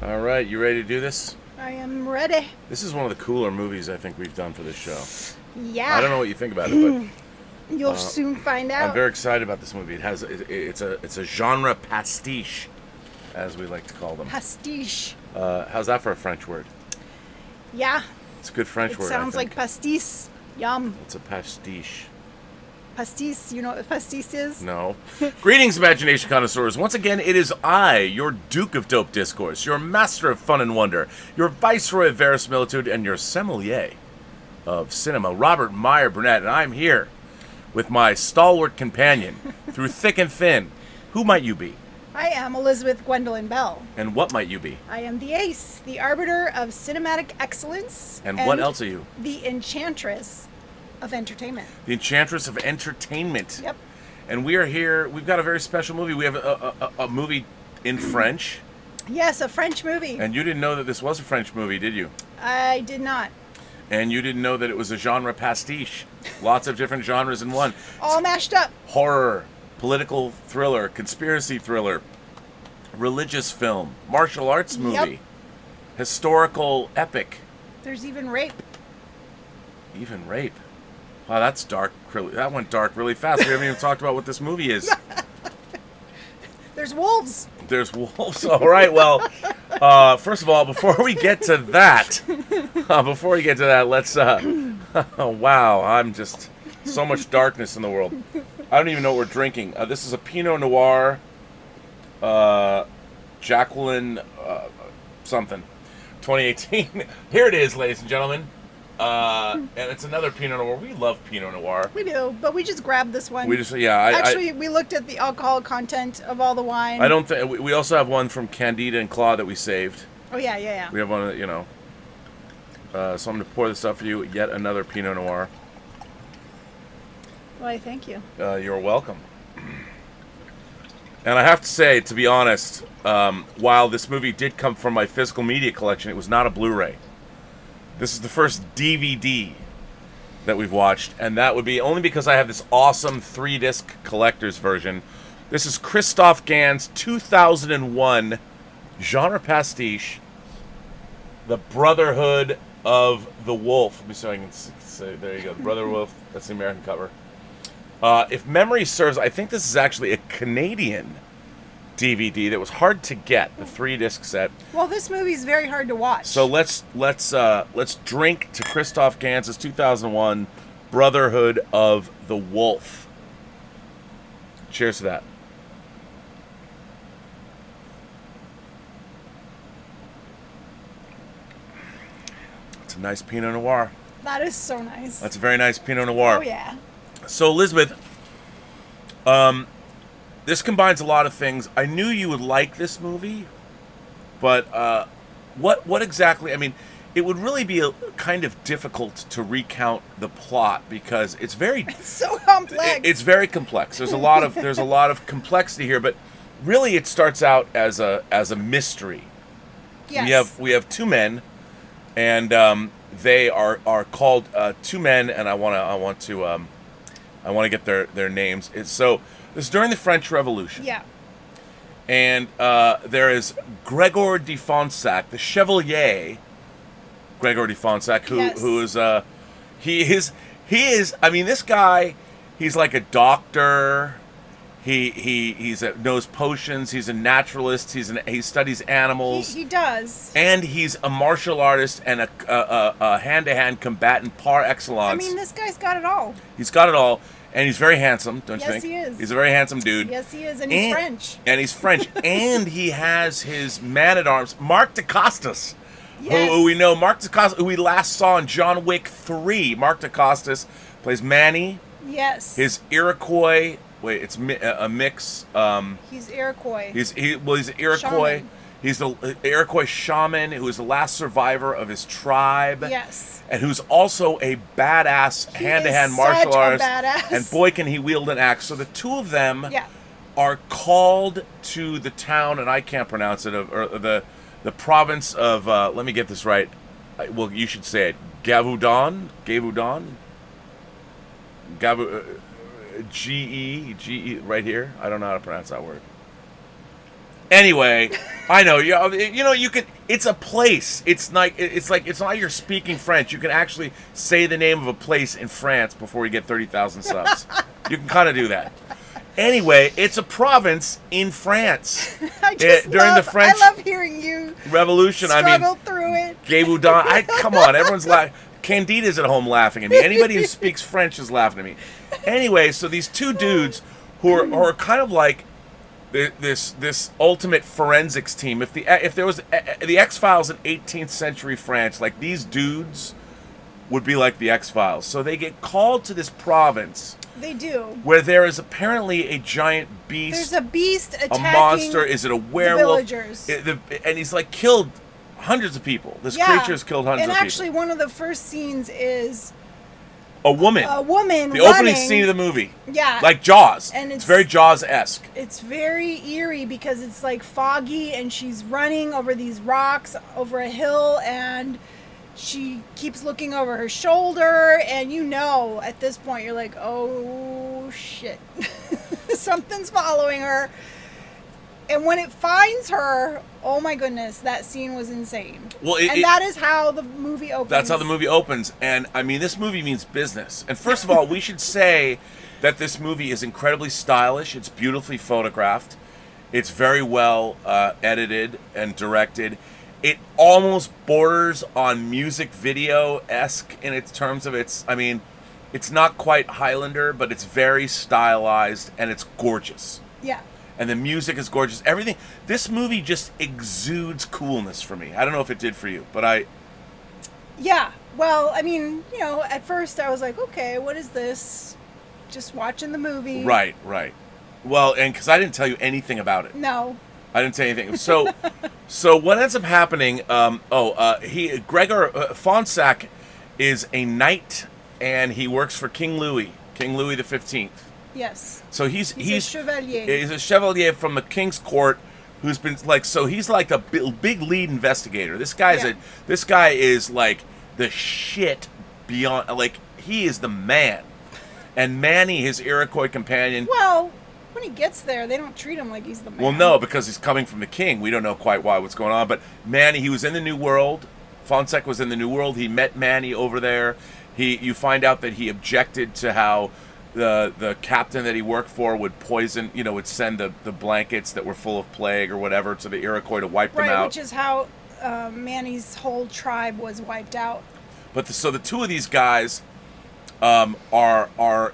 All right, you ready to do this? I am ready. This is one of the cooler movies I think we've done for this show. Yeah. I don't know what you think about it, You'll soon find out. I'm very excited about this movie. It's a genre pastiche, as we like to call them. Pastiche. How's that for a French word? Yeah. It's a good French word. It sounds I think. like pastis. Yum. It's a pastiche. Pastis. You know what pastis is? No. Greetings, imagination connoisseurs. Once again, it is I, your Duke of Dope Discourse, your master of fun and wonder, your viceroy of verisimilitude, and your sommelier of cinema, Robert Meyer Burnett, and I'm here with my stalwart companion through thick and thin. Who might you be? I am Elizabeth Gwendolyn Bell. And what might you be? I am the ace, the arbiter of cinematic excellence. And what else are you? The enchantress of entertainment. The enchantress of entertainment. Yep. And we are here. We've got a very special movie. We have a movie in French. Yes, a French movie. And you didn't know that this was a French movie, did you? I did not. And you didn't know that it was a genre pastiche. Lots of different genres in one. All mashed up. Horror, political thriller, conspiracy thriller, religious film, martial arts movie, historical epic. There's even rape. Even rape. Wow, that's dark. That went dark really fast. We haven't even talked about what this movie is. There's wolves. There's wolves. All right. Well, first of all, before we get to that, let's. Wow, I'm just so much darkness in the world. I don't even know what we're drinking. This is a Pinot Noir, Jacqueline, something, 2018. Here it is, ladies and gentlemen. And it's another Pinot Noir. We love Pinot Noir. We do, but we just grabbed this one. We just, we looked at the alcohol content of all the wine. I don't think we also have one from Candida and Claude that we saved. Oh yeah. We have one, so I'm gonna pour this up for you. Yet another Pinot Noir. Why, thank you. You're welcome. And I have to say, to be honest, while this movie did come from my physical media collection, it was not a Blu-ray. This is the first DVD that we've watched, and that would be only because I have this awesome 3-disc collector's version. This is Christophe Gans' 2001 genre pastiche, The Brotherhood of the Wolf. Let me see if I can say, there you go, The Brotherhood of the Wolf. That's the American cover. If memory serves, I think this is actually a Canadian DVD that was hard to get, the 3-disc set. Well, this movie's very hard to watch. So let's drink to Christophe Gans' 2001 Brotherhood of the Wolf. Cheers to that. It's a nice Pinot Noir. That is so nice. That's a very nice Pinot Noir. Oh yeah. So Elizabeth, this combines a lot of things. I knew you would like this movie, but what exactly? I mean, it would really be kind of difficult to recount the plot because it's so complex. It's very complex. There's a lot of complexity here, but really it starts out as a mystery. Yes. We have two men, and they are called two men, and I want to get their names. This is during the French Revolution. Yeah. And there is Gregor de Fonsac, the Chevalier Gregor de Fonsac, who is he is. I mean, this guy, he's like a doctor. He knows potions. He's a naturalist. He studies animals. He does. And he's a martial artist and a hand-to-hand combatant par excellence. I mean, this guy's got it all. He's got it all. And he's very handsome, don't you think? Yes, he is. He's a very handsome dude. Yes, he is, and he's French. And he's French. And he has his man-at-arms, Mark DeCostas, who we know, Mark DeCostas, who we last saw in John Wick 3. Mark DeCostas plays Manny. Yes. His Iroquois, it's a mix. He's Iroquois. He's Iroquois. Shaman. He's the Iroquois shaman who is the last survivor of his tribe. Yes. And who's also a badass hand-to-hand martial artist. Badass. And boy, can he wield an axe. So the two of them are called to the town, and I can't pronounce it, or the province of, let me get this right. Well, you should say it. Gavaudan? G-E, right here. I don't know how to pronounce that word. Anyway, I know you can. It's a place. It's not you're speaking French. You can actually say the name of a place in France before you get 30,000 subs. You can kind of do that. Anyway, it's a province in France. During the French I love hearing you Revolution. struggle through it. Gay Boudin. Come on, everyone's laughing. Candida's at home laughing at me. Anybody who speaks French is laughing at me. Anyway, so these two dudes who are kind of like this ultimate forensics team. If there was the X-Files in 18th century France, like these dudes would be like the X-Files. So they get called to this province. They do. Where there is apparently a giant beast. There's a beast attacking a monster. Is it a werewolf? The villagers. And he's like killed hundreds of people. This creature's killed hundreds of people. And actually, one of the first scenes is a woman. A woman. The opening scene of the movie. Yeah. Like Jaws. And it's very Jaws-esque. It's very eerie because it's like foggy, and she's running over these rocks over a hill, and she keeps looking over her shoulder, and at this point you're like, oh shit. Something's following her. And when it finds her, oh my goodness, that scene was insane. Well, that is how the movie opens. That's how the movie opens. And I mean, this movie means business. And first of all, we should say that this movie is incredibly stylish. It's beautifully photographed. It's very well edited and directed. It almost borders on music video-esque in its terms of its. I mean, it's not quite Highlander, but it's very stylized and it's gorgeous. Yeah. And the music is gorgeous. Everything. This movie just exudes coolness for me. I don't know if it did for you, but Yeah. Well, I mean, at first I was like, okay, what is this? Just watching the movie. Right. Well, and because I didn't tell you anything about it. No. I didn't say anything. So what ends up happening? Gregor Fonsac is a knight, and he works for King Louis the 15th. Yes. So he's a chevalier. He's a chevalier from the king's court, who's been he's like a big lead investigator. This guy is like the shit beyond. Like, he is the man, and Manny, his Iroquois companion. Well, when he gets there, they don't treat him like he's the man. Well, no, because he's coming from the king. We don't know quite what's going on. But Manny, he was in the New World. Fonsac was in the New World. He met Manny over there. You find out that he objected to how the captain that he worked for would poison, would send the blankets that were full of plague or whatever to the Iroquois to wipe them out. Right, which is how Manny's whole tribe was wiped out. But so the two of these guys are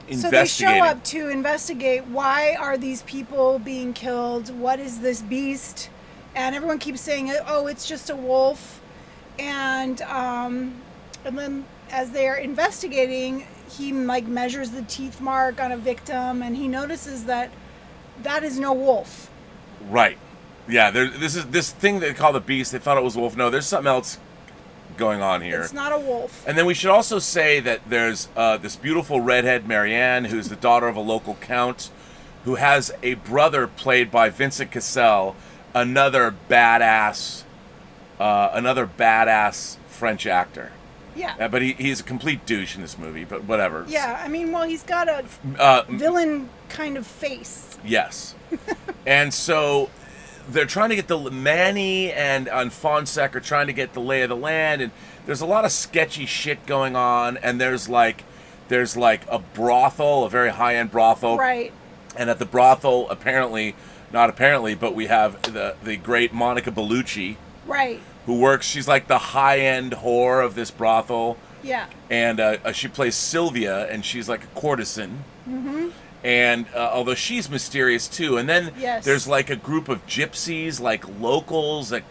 investigating. So they show up to investigate, why are these people being killed? What is this beast? And everyone keeps saying, oh, it's just a wolf. And then as they are investigating, he measures the teeth mark on a victim, and he notices that is no wolf. Right. Yeah. This thing they call the beast. They thought it was a wolf. No, there's something else going on here. It's not a wolf. And then we should also say that there's this beautiful redhead Marianne, who's the daughter of a local count, who has a brother played by Vincent Cassel, another badass French actor. Yeah. But he's a complete douche in this movie, but whatever. Yeah, I mean, well, he's got a villain kind of face. Yes. And so they're trying to get Manny and Fonsac are trying to get the lay of the land, and there's a lot of sketchy shit going on, and there's like a brothel, a very high-end brothel. Right. And at the brothel, not apparently, but we have the great Monica Bellucci. Right. Who works, she's like the high-end whore of this brothel. Yeah. And she plays Sylvia, and she's like a courtesan. Mm-hmm. And although she's mysterious too. And then there's like a group of gypsies, like locals that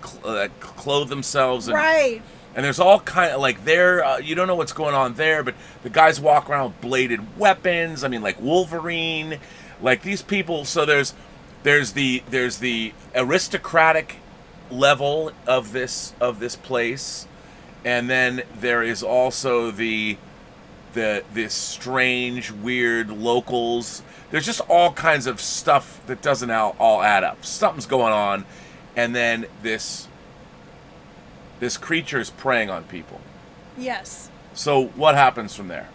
clothe themselves. Right. And there's all kind of like you don't know what's going on there, but the guys walk around with bladed weapons. I mean, like Wolverine, like these people. So there's the aristocratic level of this place, and then there is also this strange, weird locals. There's just all kinds of stuff that doesn't all add up. Something's going on, and then this creature is preying on people. Yes. So what happens from there?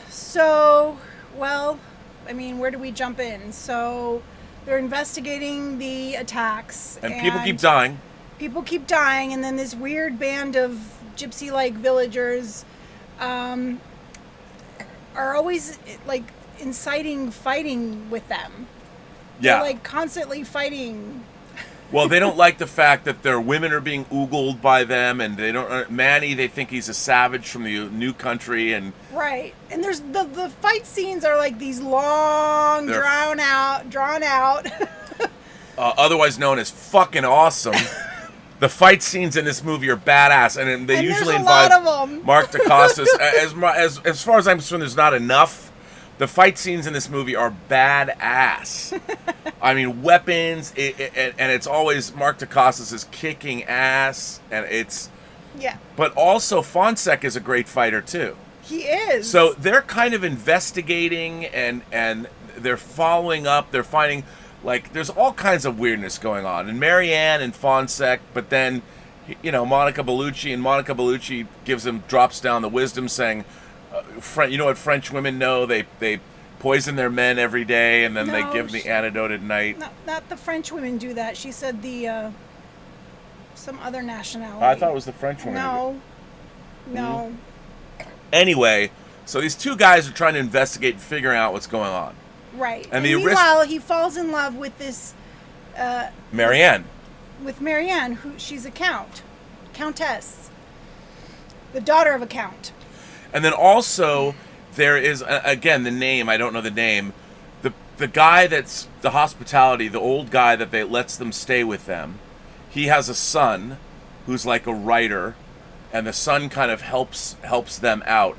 So, well, I mean, where do we jump in? So They're investigating the attacks. And people keep dying. People keep dying, and then this weird band of gypsy-like villagers are always, like, inciting fighting with them. Yeah. They're, like, constantly fighting. Well, they don't like the fact that their women are being oogled by them, and they don't. Manny, they think he's a savage from the new country, and right. And there's the fight scenes are like these long, drawn out. Otherwise known as fucking awesome. The fight scenes in this movie are badass, and they usually involve Mark Dacascos. As far as I'm concerned, there's not enough. The fight scenes in this movie are badass. I mean, weapons, and it's always Mark Dacascos is kicking ass, and it's... Yeah. But also, Fonseca is a great fighter, too. He is. So they're kind of investigating, and they're following up, they're finding... Like, there's all kinds of weirdness going on. And Marianne and Fonseca, but then, you know, Monica Bellucci drops down the wisdom saying... you know what French women know? They poison their men every day, and then they give them the antidote at night. Not the French women do that. She said some other nationality. I thought it was the French women. No. Mm-hmm. Anyway, so these two guys are trying to investigate and figure out what's going on. Right. And meanwhile, he falls in love with this... Marianne. With Marianne, who she's a countess. The daughter of a count. And then also, there is, again, the name, I don't know the name, the guy that's the hospitality, the old guy that lets them stay with them, he has a son who's like a writer, and the son kind of helps them out.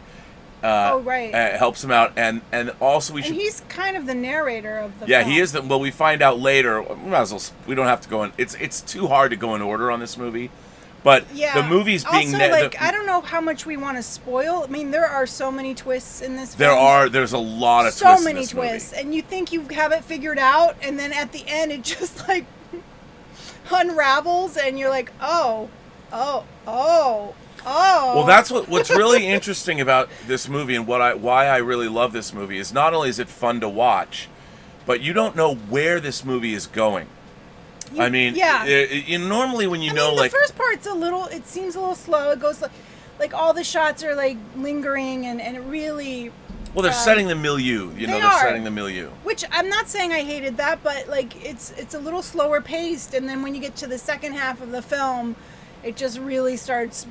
Right. Helps them out, and also And he's kind of the narrator of the Yeah, film. he is. Well, we find out later, we don't have to go in, it's too hard to go in order on this movie. But the movie's being... Also, I don't know how much we want to spoil. I mean, there are so many twists in this film. There's a lot of twists so many in this twists. movie. And you think you have it figured out, and then at the end it just, like, unravels, and you're like, oh. Well, that's what's really interesting about this movie, and why I really love this movie, is not only is it fun to watch, but you don't know where this movie is going. I mean, normally when the first part's it seems a little slow. It goes like all the shots are like lingering, and it really... Well, they're setting the milieu. They're setting the milieu. Which I'm not saying I hated that, but like it's a little slower paced, and then when you get to the second half of the film, it just really starts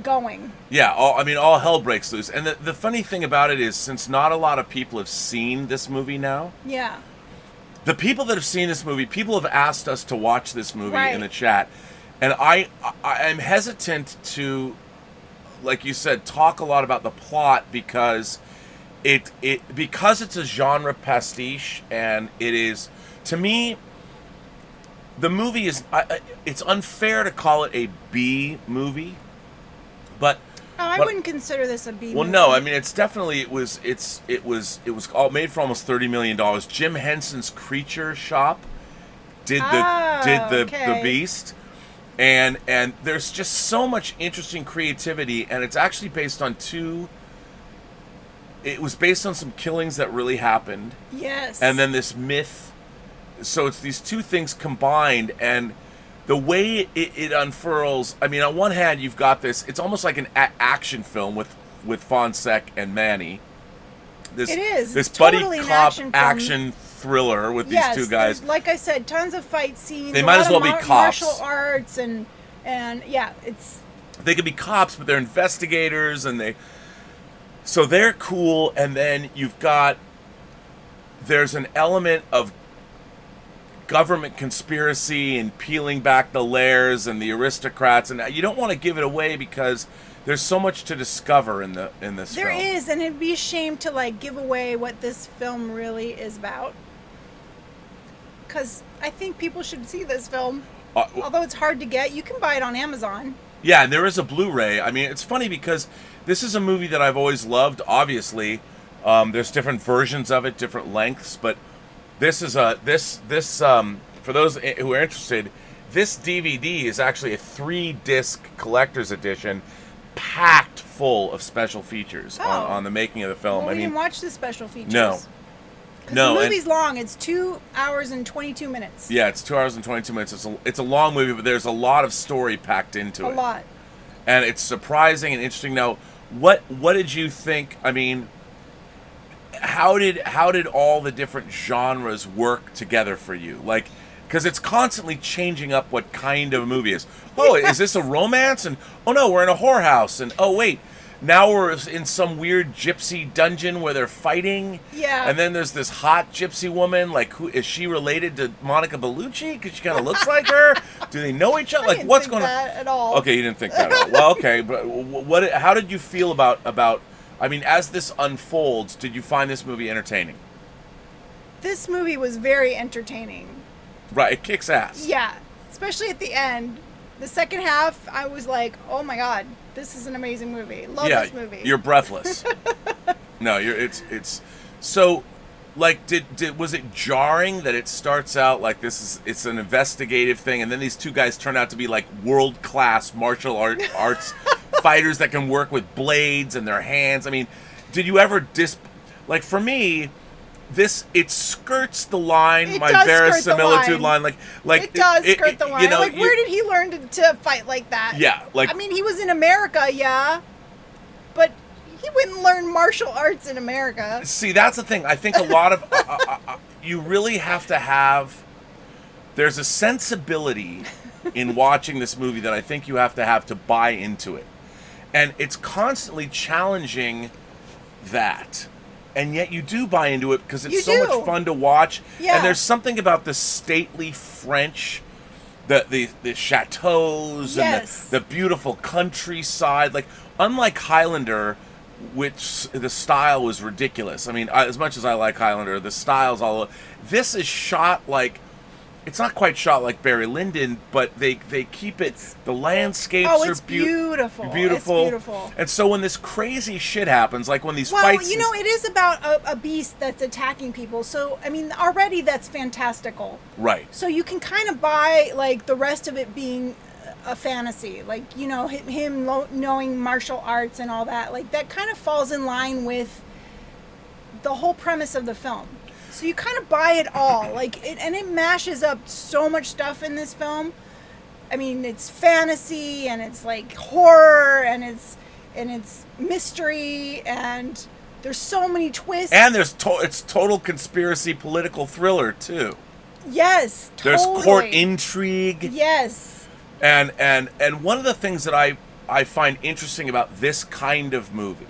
going. Yeah, all hell breaks loose. And the funny thing about it is, since not a lot of people have seen this movie now... Yeah. The people that have seen this movie, people have asked us to watch this movie in the chat. And I'm hesitant to, like you said, talk a lot about the plot because because it's a genre pastiche, and it is, to me, the movie is, it's unfair to call it a B movie, but... I wouldn't consider this a B movie. Well, no, I mean, it was all made for almost $30 million. Jim Henson's Creature Shop did the Beast, and there's just so much interesting creativity, and it's actually based on it was based on some killings that really happened. Yes. And then this myth, so it's these two things combined, and the way it unfurls, I mean, on one hand, you've got this, it's almost like an action film with Fonseca and Manny. It is. This totally buddy cop action thriller with these two guys. Like I said, tons of fight scenes. They might as well be cops. Martial arts and yeah, it's... They could be cops, but they're investigators, and so they're cool, and then there's an element of government conspiracy and peeling back the layers and the aristocrats, and you don't want to give it away because there's so much to discover in this film. There is, and it'd be a shame to like give away what this film really is about, because I think people should see this film. Although it's hard to get, you can buy it on Amazon. Yeah, and there is a Blu-ray. I mean, it's funny because this is a movie that I've always loved. Obviously, there's different versions of it, different lengths, but this is for those who are interested, this DVD is actually a 3-disc collector's edition, packed full of special features on the making of the film. Well, we didn't watch the special features. No. Because No, the and- movie's long. It's 2 hours and 22 minutes. Yeah, it's 2 hours and 22 minutes. It's a long movie, but there's a lot of story packed into it. A lot. And it's surprising and interesting. Now, what did you think? I mean, how did all the different genres work together for you? Like, because it's constantly changing up what kind of a movie is. Oh, is this a romance? And oh no, we're in a whorehouse. And oh wait, now we're in some weird gypsy dungeon where they're fighting. Yeah. And then there's this hot gypsy woman. Like, who is she related to Monica Bellucci? Because she kind of looks like her. Do they know each other? I Like, didn't what's think going on? that at all. Okay, you didn't think that at all. Well, okay, but what? How did you feel about? I mean, as this unfolds, did you find this movie entertaining? This movie was very entertaining. Right, it kicks ass. Yeah, especially at the end. The second half, I was like, oh my god, this is an amazing movie. Love this movie. You're breathless. No, it's so. Like, was it jarring that it starts out like it's an investigative thing, and then these two guys turn out to be like world-class martial arts fighters that can work with blades and their hands? I mean, did you ever like, for me, it skirts the line, It my does skirt the verisimilitude line. line. Like it does skirt the line. You know, like, where did he learn to fight like that? Yeah, like, I mean, he was in America, yeah, but he wouldn't learn martial arts in America. see, that's the thing. I think a lot of you really have to have. There's a sensibility in watching this movie that I think you have to buy into it, and it's constantly challenging that. And yet you do buy into it because it's so much fun to watch. Yeah. And there's something about the stately French, the chateaus, Yes. and the beautiful countryside. Like, unlike Highlander, which the style was ridiculous. I mean, as much as I like Highlander, the style's all. This is shot like. It's not quite shot like Barry Lyndon, but they keep it. The landscapes are beautiful. beautiful. It's beautiful. And so when this crazy shit happens, like when these Well, fights, you know, it is about a beast that's attacking people. So, I mean, already that's fantastical. right? So you can kind of buy, like, the rest of it being a fantasy. Like, you know, him knowing martial arts and all that. Like, that kind of falls in line with the whole premise of the film. So you kind of buy it all. Like, and it mashes up so much stuff in this film. I mean, it's fantasy, and it's, like, horror, and it's mystery, and there's so many twists. And there's it's total conspiracy political thriller too. Yes, totally. There's court intrigue. Yes. And one of the things that I find interesting about this kind of movie,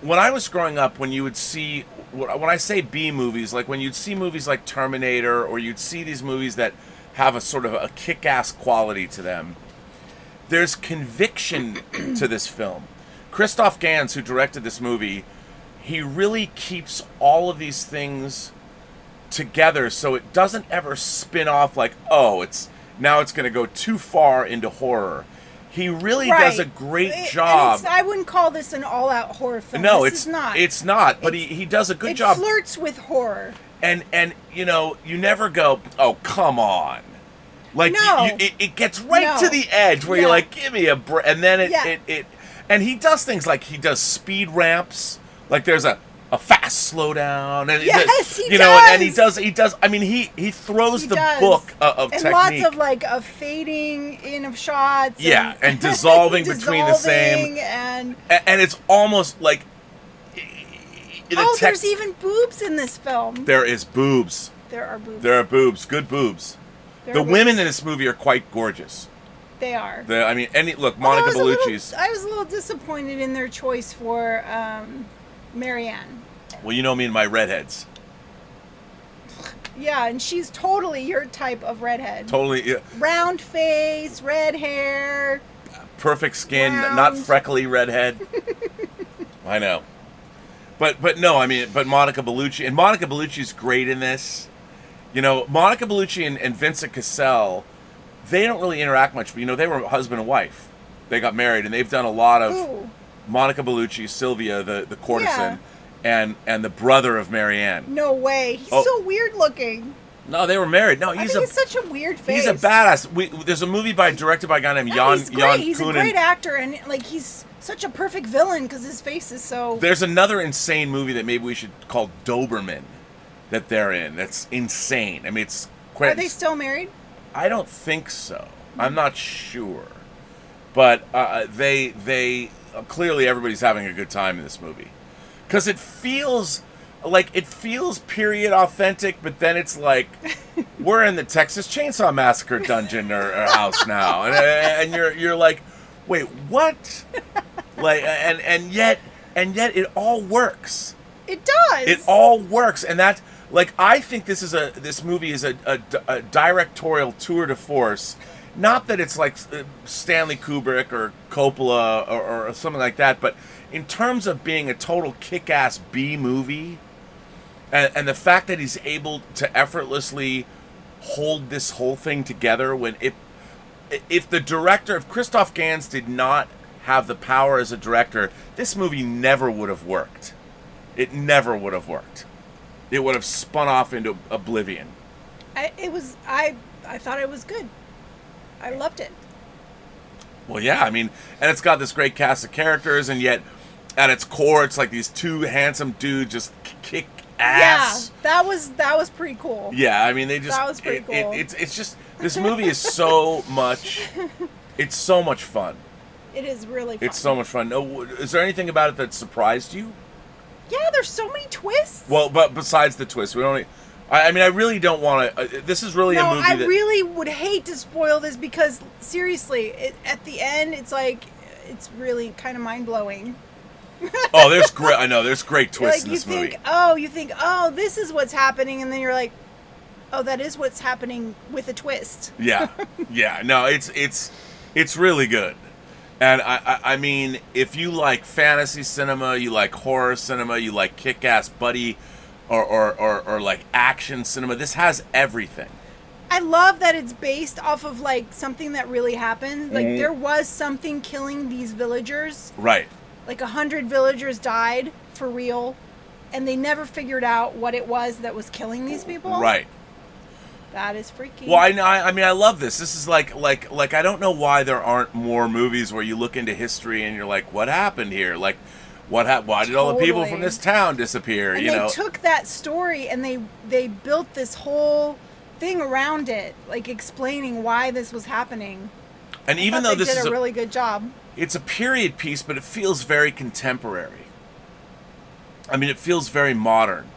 when I was growing up, when you would see, when I say B movies, like when you'd see movies like Terminator, or you'd see these movies that have a sort of a kick-ass quality to them, there's conviction to this film. Christophe Gans, who directed this movie, he really keeps all of these things together so it doesn't ever spin off like, oh, now it's going to go too far into horror. He really does a great job. I wouldn't call this an all-out horror film. No, it's not. It's not, but he does a good job. It flirts with horror. And you know, you never go, oh, come on. Like, No. it gets right to the edge where you're like, give me a break. And then it and he does things like he does speed ramps. Like, there's a fast slowdown, and Yes, he you know, does. and he does. I mean, he throws He the does. book of and technique. lots of, like, a fading in of shots. Yeah, and dissolving between the same. And it's almost like. there's even boobs in this film. There is boobs. There are boobs. There are boobs. Good boobs. The women in this movie are quite gorgeous. They are. I mean, Monica Bellucci's. I was a little disappointed in their choice for Marianne. Well, you know me and my redheads. Yeah, and she's totally your type of redhead. Totally. Yeah. Round face, red hair. Perfect skin, Round. not freckly redhead. I know. But no, I mean, but Monica Bellucci. And Monica Bellucci's great in this. You know, Monica Bellucci and Vincent Cassel, they don't really interact much, but, you know, they were husband and wife. They got married, and they've done a lot of... Ooh. Monica Bellucci, Sylvia, the courtesan, and the brother of Marianne. No way. He's Oh. so weird looking. No, they were married. No, he's such a weird face. He's a badass. There's a movie directed by a guy named Jan Kunin. He's a great actor, and like he's such a perfect villain because his face is so... There's another insane movie that maybe we should call Doberman that they're in. That's insane. I mean, it's... Are they still married? I don't think so. I'm not sure. But they clearly everybody's having a good time in this movie. Because it feels period authentic, but then it's like we're in the Texas Chainsaw Massacre dungeon or house now, and you're like, wait, what? Like, and yet it all works. It does. It all works, and that, like, I think this movie is a directorial tour de force. Not that it's like Stanley Kubrick or Coppola or something like that, but in terms of being a total kick-ass B movie. And the fact that he's able to effortlessly hold this whole thing together when if the director, if Christophe Gans did not have the power as a director, this movie never would have worked. It never would have worked. It would have spun off into oblivion. I thought it was good. I loved it. Well, yeah, I mean, and it's got this great cast of characters, and yet at its core, it's like these two handsome dudes just kick ass. Yeah, that was pretty cool. Yeah, I mean, that was pretty cool. It's just, this movie is so much, it's so much fun. It is really fun. It's so much fun. No, is there anything about it that surprised you? Yeah, there's so many twists. Well, but besides the twist, I mean, I really don't want to. This is really a movie I really would hate to spoil this because seriously, at the end, it's like it's really kind of mind blowing. Oh, there's great. I know there's great twists in this movie. You think, oh, this is what's happening, and then you're like, oh, that is what's happening with a twist. Yeah, yeah. No, it's really good. And I mean, if you like fantasy cinema, you like horror cinema, you like kick-ass buddy, or like action cinema, this has everything. I love that it's based off of like something that really happened. Like there was something killing these villagers. Right. Like 100 villagers died for real, and they never figured out what it was that was killing these people. Right. That is freaky. Well, I mean, I love this. This is like I don't know why there aren't more movies where you look into history and you're like, what happened here? Like, why did all the people from this town disappear? And they took that story and they built this whole thing around it, like explaining why this was happening. And even though this is a really good job, it's a period piece, but it feels very contemporary. I mean, it feels very modern.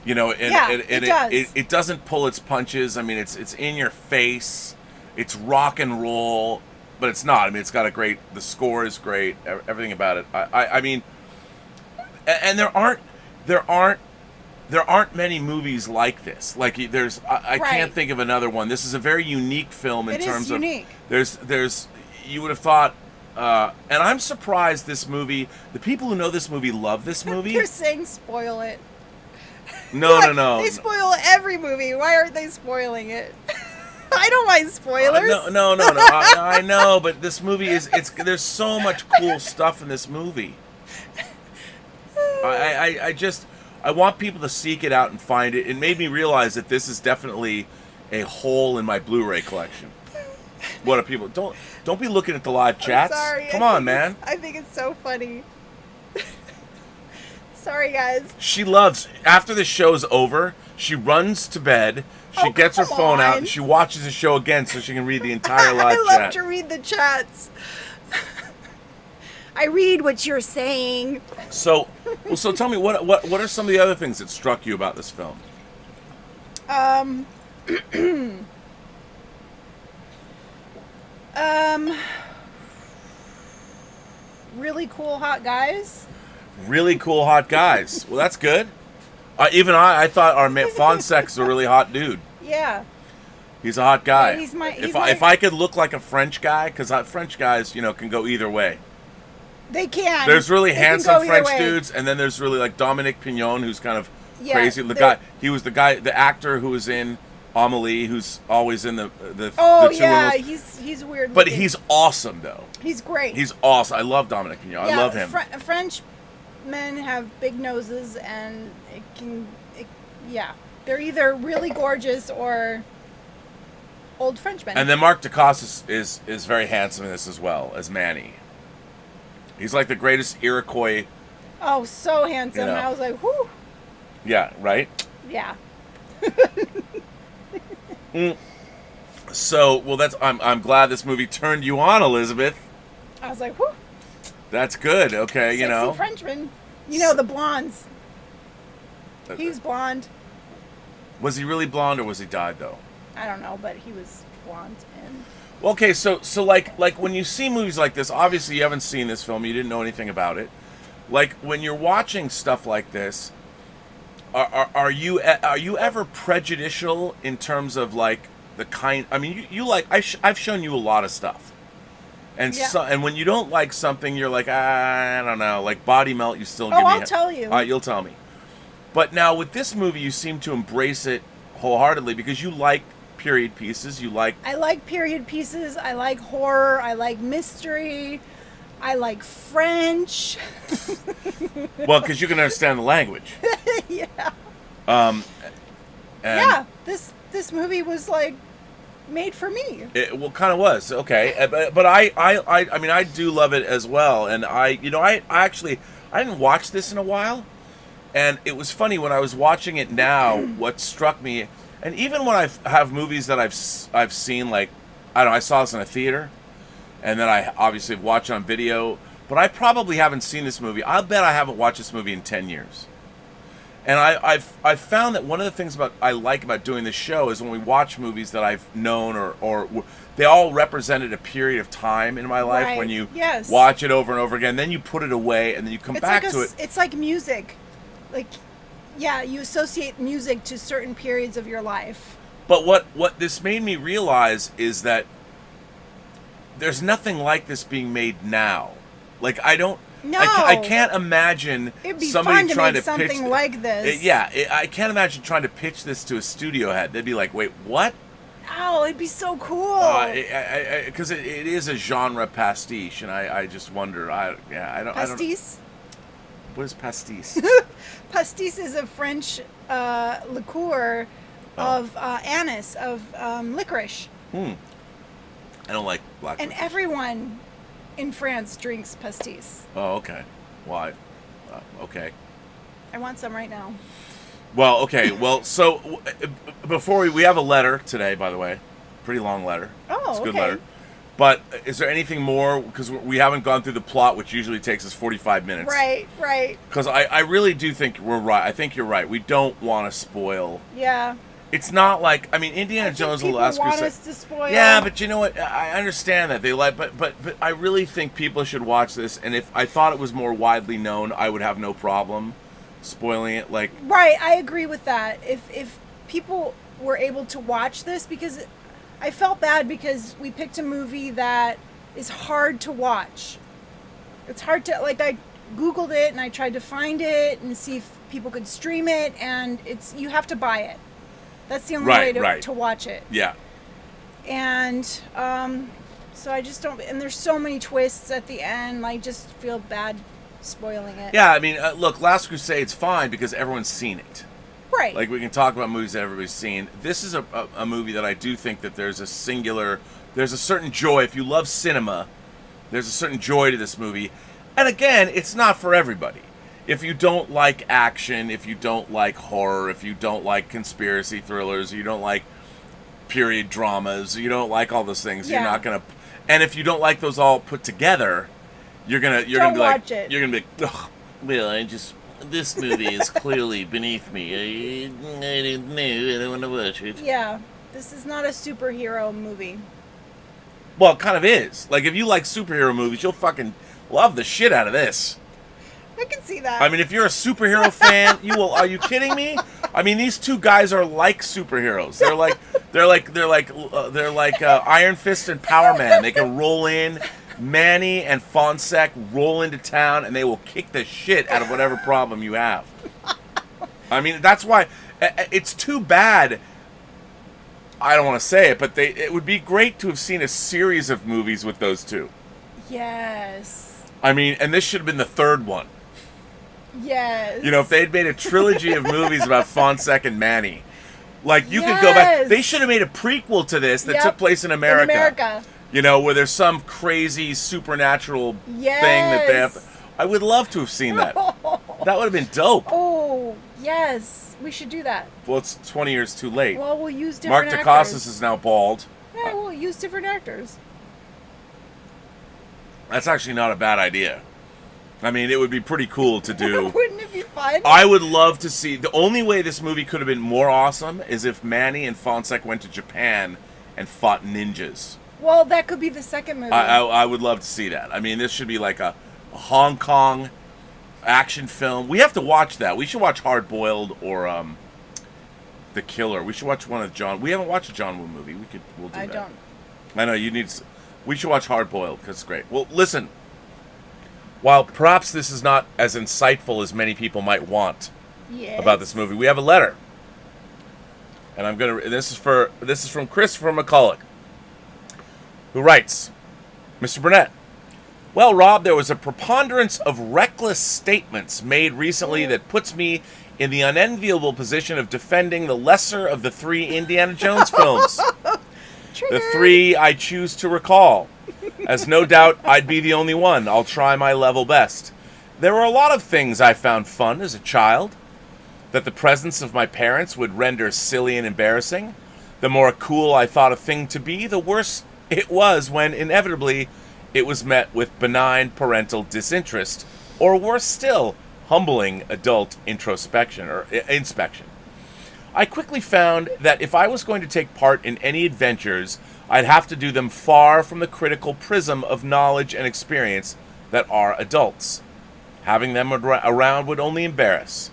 You know, and it does. It doesn't pull its punches. I mean, it's in your face. It's rock and roll, but it's not. I mean, it's got the score is great. Everything about it. I mean, and there aren't many movies like this. Like I can't think of another one. This is a very unique film in terms of there's you would have thought. And I'm surprised this movie. The people who know this movie love this movie. They're saying spoil it. No. They spoil every movie. Why aren't they spoiling it? I don't mind spoilers. No. I know, but this movie there's so much cool stuff in this movie. I want people to seek it out and find it. It made me realize that this is definitely a hole in my Blu-ray collection. What are people? Don't be looking at the live chats. I'm sorry. Come on, man. I think it's so funny. Sorry, guys. She loves, after the show's over, she runs to bed, she gets her phone out, and she watches the show again so she can read the entire live chat. I love to read the chats. I read what you're saying. So tell me, what are some of the other things that struck you about this film? Really cool hot guys. Really cool hot guys. Well, that's good. Even I thought our Fonsek's a really hot dude. Yeah. He's a hot guy. Yeah, if I could look like a French guy, because French guys, can go either way. They can. There's really handsome French dudes, and then there's really like Dominique Pignon, who's kind of crazy. He was the actor who was in Amélie, who's always in the two he's weird. But he's awesome though. He's great. He's awesome. I love Dominique Pignon. I love him. French men have big noses, and They're either really gorgeous or old Frenchmen. And then Mark Dacascos is very handsome in this as well as Manny. He's like the greatest Iroquois. Oh, so handsome. You know. I was like, whoo. Yeah, right? Yeah. So, well, I'm glad this movie turned you on, Elizabeth. I was like, whoo. That's good. Okay, Sexy you know. Frenchman. You know, the blondes. He's blonde. Was he really blonde or was he dyed though? I don't know, but he was blonde and... Well, okay, so like when you see movies like this, obviously you haven't seen this film, you didn't know anything about it. Like when you're watching stuff like this, are you ever prejudicial in terms of like the kind? I mean, you like I've shown you a lot of stuff, and and when you don't like something, you're like I don't know, like Body Melt. You still give me. I'll tell you. You'll tell me. But now with this movie, you seem to embrace it wholeheartedly because you like period pieces. I like period pieces. I like horror. I like mystery. I like French. Well, because you can understand the language. Yeah. Yeah. This movie was like made for me. It kind of was okay, but I mean I do love it as well, and I didn't watch this in a while, and it was funny when I was watching it now. What struck me, and even when I have movies that I've seen, like I don't know, I saw this in a theater. And then I obviously have watched it on video. But I probably haven't seen this movie. I'll bet I haven't watched this movie in 10 years. And I've found that one of the things I like about doing this show is when we watch movies that I've known or they all represented a period of time in my life when you watch it over and over again. Then you put it away and then you come back to it. It's like music. Like, yeah, you associate music to certain periods of your life. But what this made me realize is that there's nothing like this being made now. Like I can't imagine It'd be somebody fun to trying make to pitch something like this. I can't imagine trying to pitch this to a studio head. They'd be like, "Wait, what?" Oh, it'd be so cool. Because it is a genre pastiche, and I just wonder. I don't. Pastis? What is pastis? Pastis is a French liqueur of anise, of licorice. I don't like black. And everyone in France drinks pastis. Oh, okay. Why? Okay. I want some right now. Well, okay. Well, so before we have a letter today, by the way, pretty long letter. Oh, it's a good okay. letter. But is there anything more? Because we haven't gone through the plot, which usually takes us 45 minutes. Right. Because I really do think we're right. I think you're right. We don't want to spoil. Yeah. It's not like, I mean, Indiana Jones and the Last Crusade. People want us to spoil. Yeah, but you know what? I understand that they like, but I really think people should watch this. And if I thought it was more widely known, I would have no problem spoiling it. Like, right, I agree with that. If people were able to watch this, because I felt bad because we picked a movie that is hard to watch. It's hard to, like, I Googled it and I tried to find it and see if people could stream it, and you have to buy it. That's the only way to watch it. Yeah. And so I just don't, and there's so many twists at the end. I just feel bad spoiling it. Yeah, I mean, look, Last Crusade's fine because everyone's seen it. Right. Like, we can talk about movies that everybody's seen. This is a movie that I do think that there's a certain joy. If you love cinema, there's a certain joy to this movie. And again, it's not for everybody. If you don't like action, if you don't like horror, if you don't like conspiracy thrillers, you don't like period dramas, you don't like all those things, you're not gonna. And if you don't like those all put together, you're gonna be like, ugh, well, this movie is clearly beneath me. I didn't know. I don't want to watch it. Yeah, this is not a superhero movie. Well, it kind of is. Like, if you like superhero movies, you'll fucking love the shit out of this. I can see that. I mean, if you're a superhero fan, you will. Are you kidding me? I mean, these two guys are like superheroes. They're like Iron Fist and Power Man. They can roll in. Manny and Fonseca roll into town, and they will kick the shit out of whatever problem you have. I mean, that's why it's too bad. I don't want to say it, but it would be great to have seen a series of movies with those two. Yes. I mean, and this should have been the third one. Yes. You know, if they'd made a trilogy of movies about Fonseca and Manny, Like, you could go back. Yes. They should have made a prequel to this that Yep. took place in America. In America. You know, where there's some crazy supernatural Yes. thing that they have. I would love to have seen that. That would have been dope. Oh, yes. We should do that. Well, it's 20 years too late. Well, we'll use different Mark actors. Dacascos is now bald. Yeah, we'll use different actors. That's actually not a bad idea. I mean, it would be pretty cool to do. Wouldn't it be fun? I would love to see. The only way this movie could have been more awesome is if Manny and Fonseca went to Japan and fought ninjas. Well, that could be the second movie. I would love to see that. I mean, this should be like a Hong Kong action film. We have to watch that. We should watch Hard Boiled or The Killer. We should watch one of John. We haven't watched a John Woo movie. We'll do that. I don't. I know you need. We should watch Hard Boiled because it's great. Well, listen. While perhaps this is not as insightful as many people might want about this movie, we have a letter, and I'm gonna. This is from Christopher McCulloch, who writes, Mr. Burnett. Well, Rob, there was a preponderance of reckless statements made recently that puts me in the unenviable position of defending the lesser of the 3 Indiana Jones films. The 3 I choose to recall. As no doubt I'd be the only one. I'll try my level best. There were a lot of things I found fun as a child. That the presence of my parents would render silly and embarrassing. The more cool I thought a thing to be, the worse it was when, inevitably, it was met with benign parental disinterest, or worse still, humbling adult introspection or inspection. I quickly found that if I was going to take part in any adventures, I'd have to do them far from the critical prism of knowledge and experience that are adults. Having them around would only embarrass.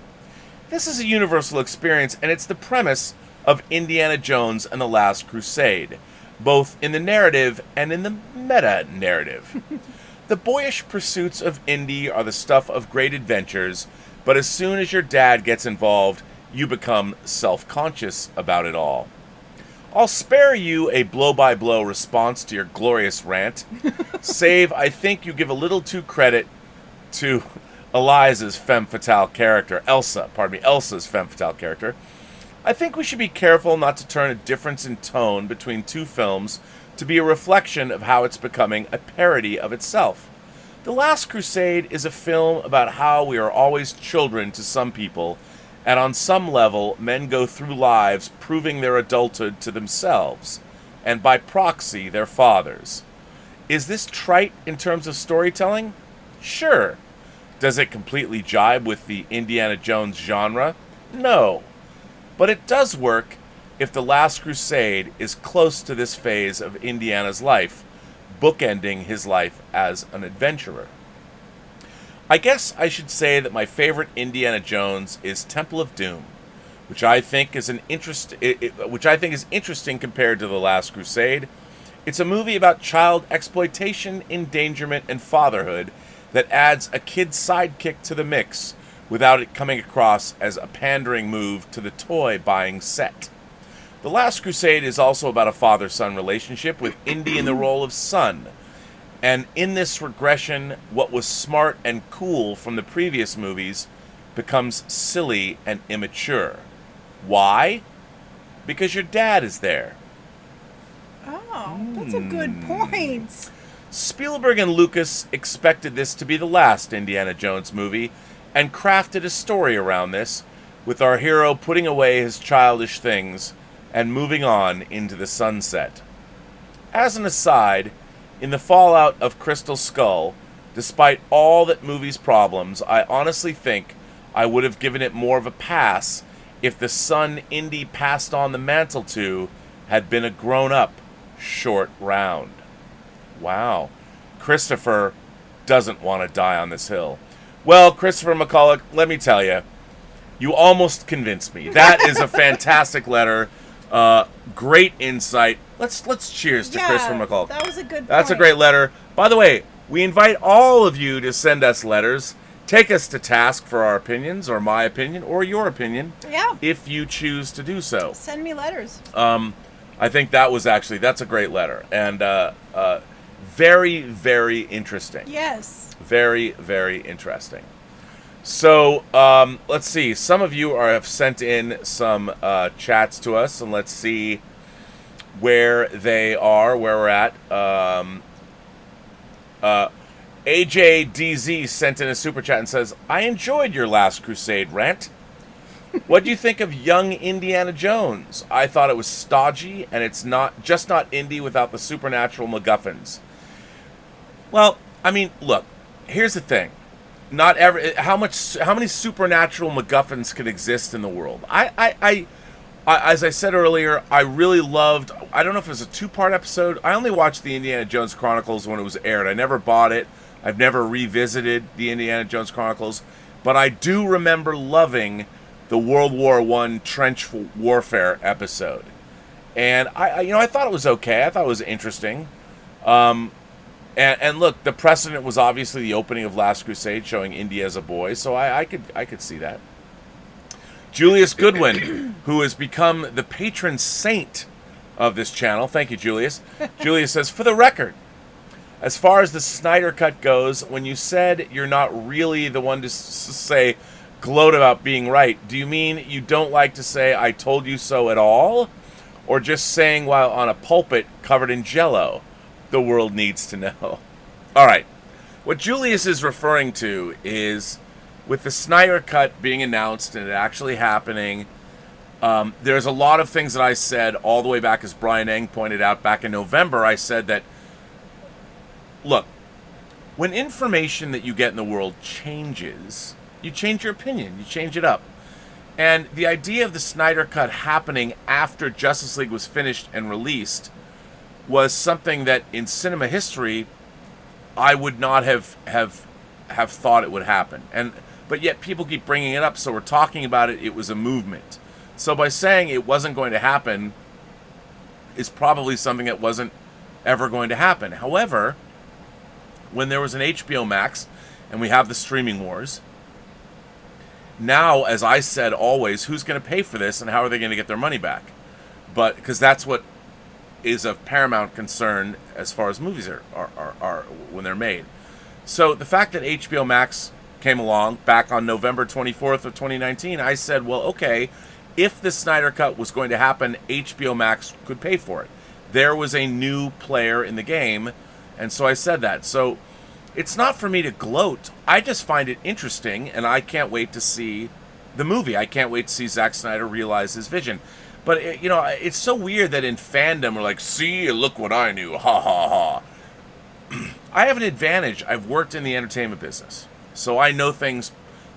This is a universal experience, and it's the premise of Indiana Jones and the Last Crusade, both in the narrative and in the meta-narrative. The boyish pursuits of Indy are the stuff of great adventures, but as soon as your dad gets involved, you become self-conscious about it all. I'll spare you a blow-by-blow response to your glorious rant, save I think you give a little too credit to Elsa's femme fatale character. Elsa's femme fatale character. I think we should be careful not to turn a difference in tone between 2 films to be a reflection of how it's becoming a parody of itself. The Last Crusade is a film about how we are always children to some people, and on some level, men go through lives proving their adulthood to themselves, and by proxy, their fathers. Is this trite in terms of storytelling? Sure. Does it completely jibe with the Indiana Jones genre? No. But it does work if The Last Crusade is close to this phase of Indiana's life, bookending his life as an adventurer. I guess I should say that my favorite Indiana Jones is Temple of Doom, which I think is interesting compared to The Last Crusade. It's a movie about child exploitation, endangerment, and fatherhood that adds a kid sidekick to the mix without it coming across as a pandering move to the toy-buying set. The Last Crusade is also about a father-son relationship with Indy in the role of son. And in this regression, what was smart and cool from the previous movies becomes silly and immature. Why? Because your dad is there. Oh, that's a good point. Spielberg and Lucas expected this to be the last Indiana Jones movie and crafted a story around this, with our hero putting away his childish things and moving on into the sunset. As an aside, in the fallout of Crystal Skull, despite all that movie's problems, I honestly think I would have given it more of a pass if the son Indy passed on the mantle to had been a grown-up Short Round. Wow. Christopher doesn't want to die on this hill. Well, Christopher McCulloch, let me tell you, you almost convinced me. That is a fantastic letter. Great insight. Let's cheers to Christopher McCulloch. That was a good point. That's a great letter. By the way, we invite all of you to send us letters. Take us to task for our opinions, or my opinion, or your opinion. Yeah. If you choose to do so. Send me letters. I think that's a great letter. And very, very interesting. Yes. Very, very interesting. So, let's see. Some of you have sent in some chats to us, and let's see where they are, where we're at. AJDZ sent in a super chat and says, I enjoyed your Last Crusade rant. What do you think of young Indiana Jones? I thought it was stodgy, and it's not indie without the supernatural MacGuffins. Well, I mean, look, here's the thing. Not every how many supernatural MacGuffins can exist in the world? I as I said earlier, I really loved. I don't know if it was a 2-part episode. I only watched the Indiana Jones Chronicles when it was aired. I never bought it. I've never revisited the Indiana Jones Chronicles, but I do remember loving the World War I trench warfare episode, and I thought it was okay. I thought it was interesting. And look, the precedent was obviously the opening of Last Crusade, showing Indy as a boy, so I could see that. Julius Goodwin, who has become the patron saint of this channel. Thank you, Julius. Julius says, for the record, as far as the Snyder Cut goes, when you said you're not really the one to say gloat about being right, do you mean you don't like to say I told you so at all? Or just saying while on a pulpit covered in jello? The world needs to know. All right. What Julius is referring to is, with the Snyder Cut being announced and it actually happening, there's a lot of things that I said all the way back, as Brian Eng pointed out back in November. I said that, look, when information that you get in the world changes, you change your opinion, you change it up. And the idea of the Snyder Cut happening after Justice League was finished and released was something that in cinema history I would not have thought it would happen. But yet people keep bringing it up, so we're talking about it. It was a movement. So by saying it wasn't going to happen is probably something that wasn't ever going to happen. However, when there was an HBO Max and we have the streaming wars, now, as I said always, who's going to pay for this and how are they going to get their money back? But because that's what is of paramount concern as far as movies are when they're made. So the fact that HBO Max came along back on November 24th of 2019, I said, well, okay, if the Snyder Cut was going to happen, HBO Max could pay for it. There was a new player in the game, and so I said that. So it's not for me to gloat. I just find it interesting, and I can't wait to see the movie. I can't wait to see Zack Snyder realize his vision. But, it's so weird that in fandom we're like, see, look what I knew, ha ha ha. I have an advantage. I've worked in the entertainment business. So I know things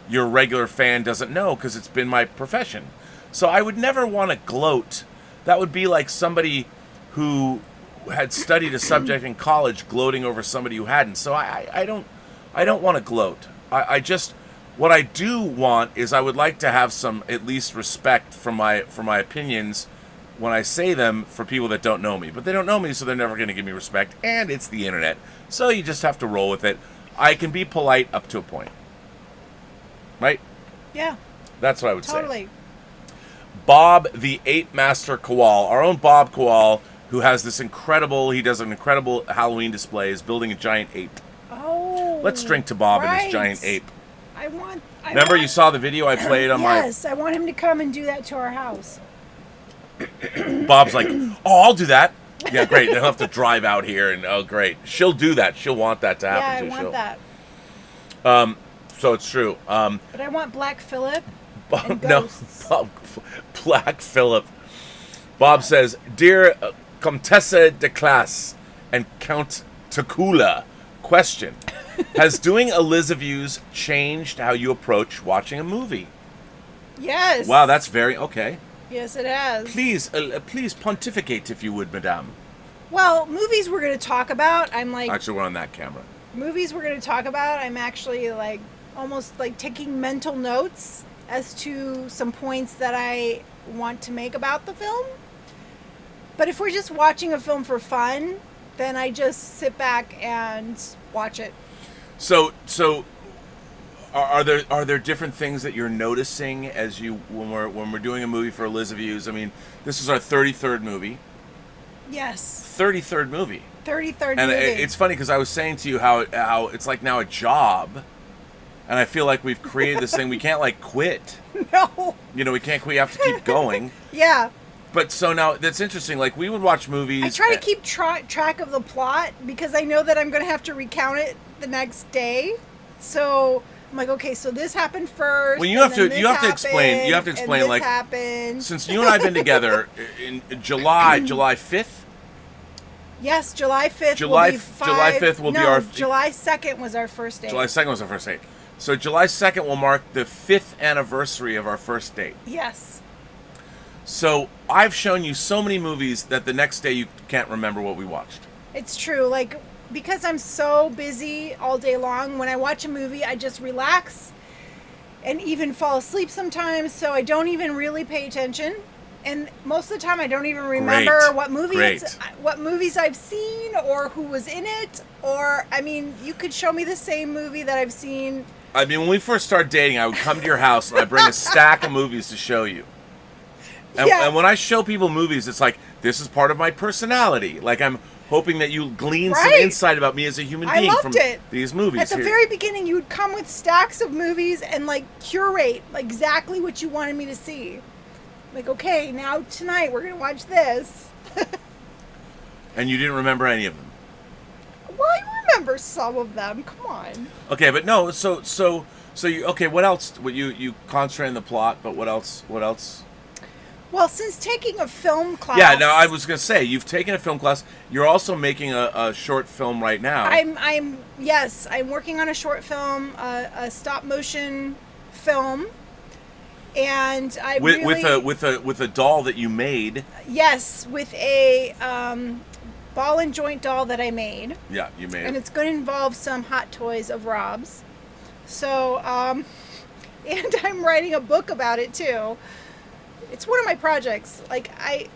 your regular fan doesn't know because it's been my profession. So I would never want to gloat. That would be like somebody who had studied a subject in college gloating over somebody who hadn't. So I don't want to gloat. What I do want is I would like to have some at least respect for my opinions when I say them for people that don't know me. But they don't know me, so they're never going to give me respect. And it's the internet, so you just have to roll with it. I can be polite up to a point. Right? Yeah. That's what I would say. Totally. Bob the Ape Master Koal, our own Bob Koal, who has this he does an incredible Halloween display, is building a giant ape. Oh. Let's drink to Bob and right. his giant ape. Remember you saw the video I played on Yes, I want him to come and do that to our house. Bob's like, oh, I'll do that. Yeah, great. They'll have to drive out here, and oh, great. She'll do that. She'll want that to happen. Yeah, I want that. So it's true. But I want Black Phillip and ghosts. Black Phillip. Bob says, Dear Comtesse de Classe and Count Takula, question. Has doing Elizaviews changed how you approach watching a movie? Yes. Wow, that's very... Okay. Yes, it has. Please pontificate, if you would, madame. Well, movies we're going to talk about, I'm like... Actually, we're on that camera. Movies we're going to talk about, I'm actually like almost like taking mental notes as to some points that I want to make about the film. But if we're just watching a film for fun, then I just sit back and watch it. So are there different things that you're noticing as when we're doing a movie for Elizaviews? I mean, this is our 33rd movie. Yes. 33rd movie. 33rd and movie. It's funny because I was saying to you how it's like now a job. And I feel like we've created this thing. We can't, like, quit. No. You know, we can't quit. We have to keep going. Yeah. But so now, that's interesting. Like, we would watch movies. I try to keep track of the plot because I know that I'm going to have to recount it the next day. So I'm like, okay, so this happened first. Well, you have to explain. You have to explain, like, happened. Since you and I have been together in July 5th. Yes, July 5th. July 5th will be our. July 2nd was our first date. July 2nd was our first date. So July 2nd will mark the 5th anniversary of our first date. Yes. So I've shown you so many movies that the next day you can't remember what we watched. It's true. Like, because I'm so busy all day long, when I watch a movie, I just relax and even fall asleep sometimes. So I don't even really pay attention. And most of the time, I don't even remember what movies I've seen or who was in it. Or, I mean, you could show me the same movie that I've seen. I mean, when we first started dating, I would come to your house and I'd bring a stack of movies to show you. And when I show people movies, it's like, this is part of my personality. Like, I'm hoping that you glean some insight about me as a human being from these movies. At the very beginning, you would come with stacks of movies and, like, curate exactly what you wanted me to see. Like, okay, now tonight we're going to watch this. And you didn't remember any of them? Well, I remember some of them. Come on. Okay, but no, so you, okay, what else? You concentrate on the plot, but what else? Well, since taking a film class... Yeah, now I was going to say, you've taken a film class. You're also making a short film right now. I'm working on a short film, a stop motion film. And I with a doll that you made. Yes, with a ball and joint doll that I made. Yeah, you made it. And it's going to involve some hot toys of Rob's. So, and I'm writing a book about it too. It's one of my projects. Like, I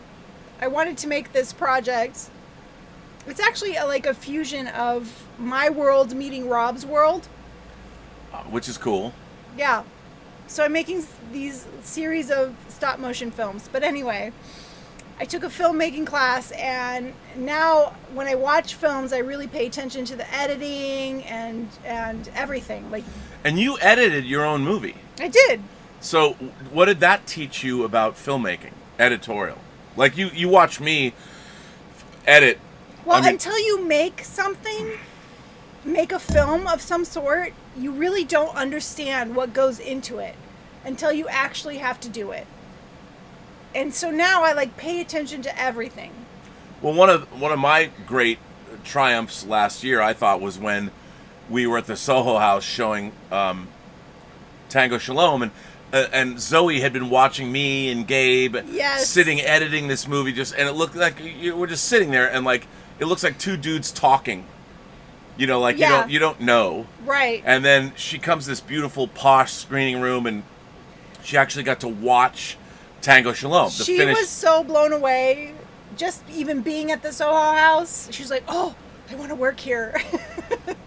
wanted to make this project. It's actually like a fusion of my world meeting Rob's world. Which is cool. Yeah. So I'm making these series of stop motion films. But anyway, I took a filmmaking class, and now when I watch films, I really pay attention to the editing and everything. Like, and you edited your own movie. I did. So what did that teach you about filmmaking, editorial? Like, you watch me edit. Well, until you make a film of some sort, you really don't understand what goes into it until you actually have to do it. And so now I like pay attention to everything. Well, one of my great triumphs last year, I thought, was when we were at the Soho House showing Tango Shalom, and Zoe had been watching me and Gabe sitting editing this movie, and it looked like we're just sitting there, and like it looks like two dudes talking. You know, like you don't know. Right. And then she comes to this beautiful posh screening room, and she actually got to watch Tango Shalom. She was so blown away just even being at the Soho House. She was like, "Oh, I want to work here."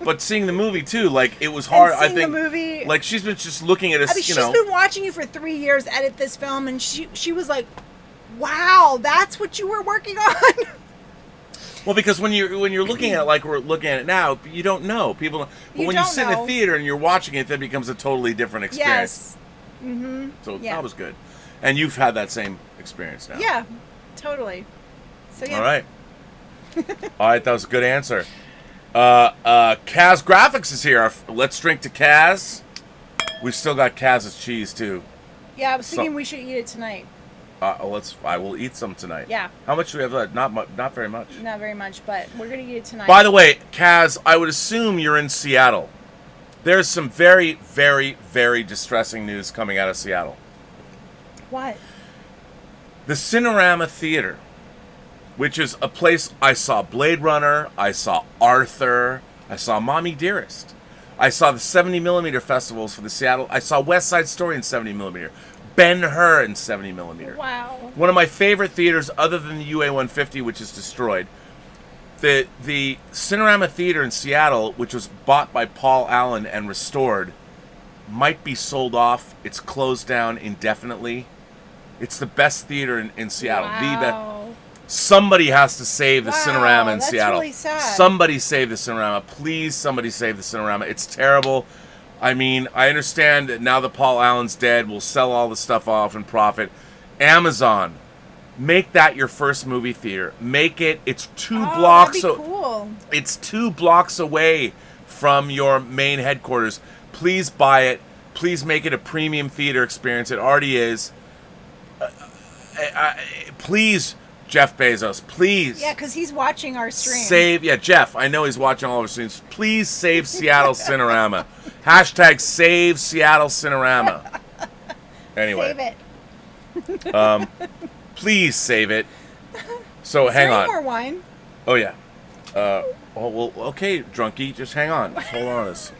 But seeing the movie too, like it was hard. I think the movie, like she's been just looking at us. She's been watching you for 3 years edit this film, and she was like, "Wow, that's what you were working on." Well, because when you're looking at it like we're looking at it now, you don't know people. But when you sit in a theater and you're watching it, that becomes a totally different experience. Yes. Mm-hmm. So that was good, and you've had that same experience now. Yeah, totally. So yeah. All right. All right, that was a good answer. Kaz Graphics is here. Let's drink to Kaz. We've still got Kaz's cheese too. Yeah, I was thinking we should eat it tonight. I will eat some tonight. Yeah. How much do we have left? Not very much. Not very much, but we're gonna eat it tonight. By the way, Kaz, I would assume you're in Seattle. There's some very, very, very distressing news coming out of Seattle. What? The Cinerama Theater, which is a place I saw Blade Runner, I saw Arthur, I saw Mommy Dearest. I saw the 70mm festivals for the Seattle. I saw West Side Story in 70mm. Ben-Hur in 70mm. Wow. One of my favorite theaters other than the UA-150, which is destroyed. The Cinerama Theater in Seattle, which was bought by Paul Allen and restored, might be sold off. It's closed down indefinitely. It's the best theater in Seattle. Wow. The best. Somebody has to save the Cinerama in Seattle. That's really sad. Somebody save the Cinerama. Please, somebody save the Cinerama. It's terrible. I mean, I understand that now that Paul Allen's dead, we'll sell all the stuff off and profit. Amazon, make that your first movie theater. Make it. It's two blocks. That'd be cool. It's 2 blocks away from your main headquarters. Please buy it. Please make it a premium theater experience. It already is. Please, Jeff Bezos, please. Yeah, because he's watching our stream. Jeff, I know he's watching all of our streams. Please save Seattle Cinerama. Hashtag save Seattle Cinerama. Anyway. Save it. Please save it. So hang on. More wine. Oh, yeah. Well, okay, drunkie, just hang on. Just hold on to this.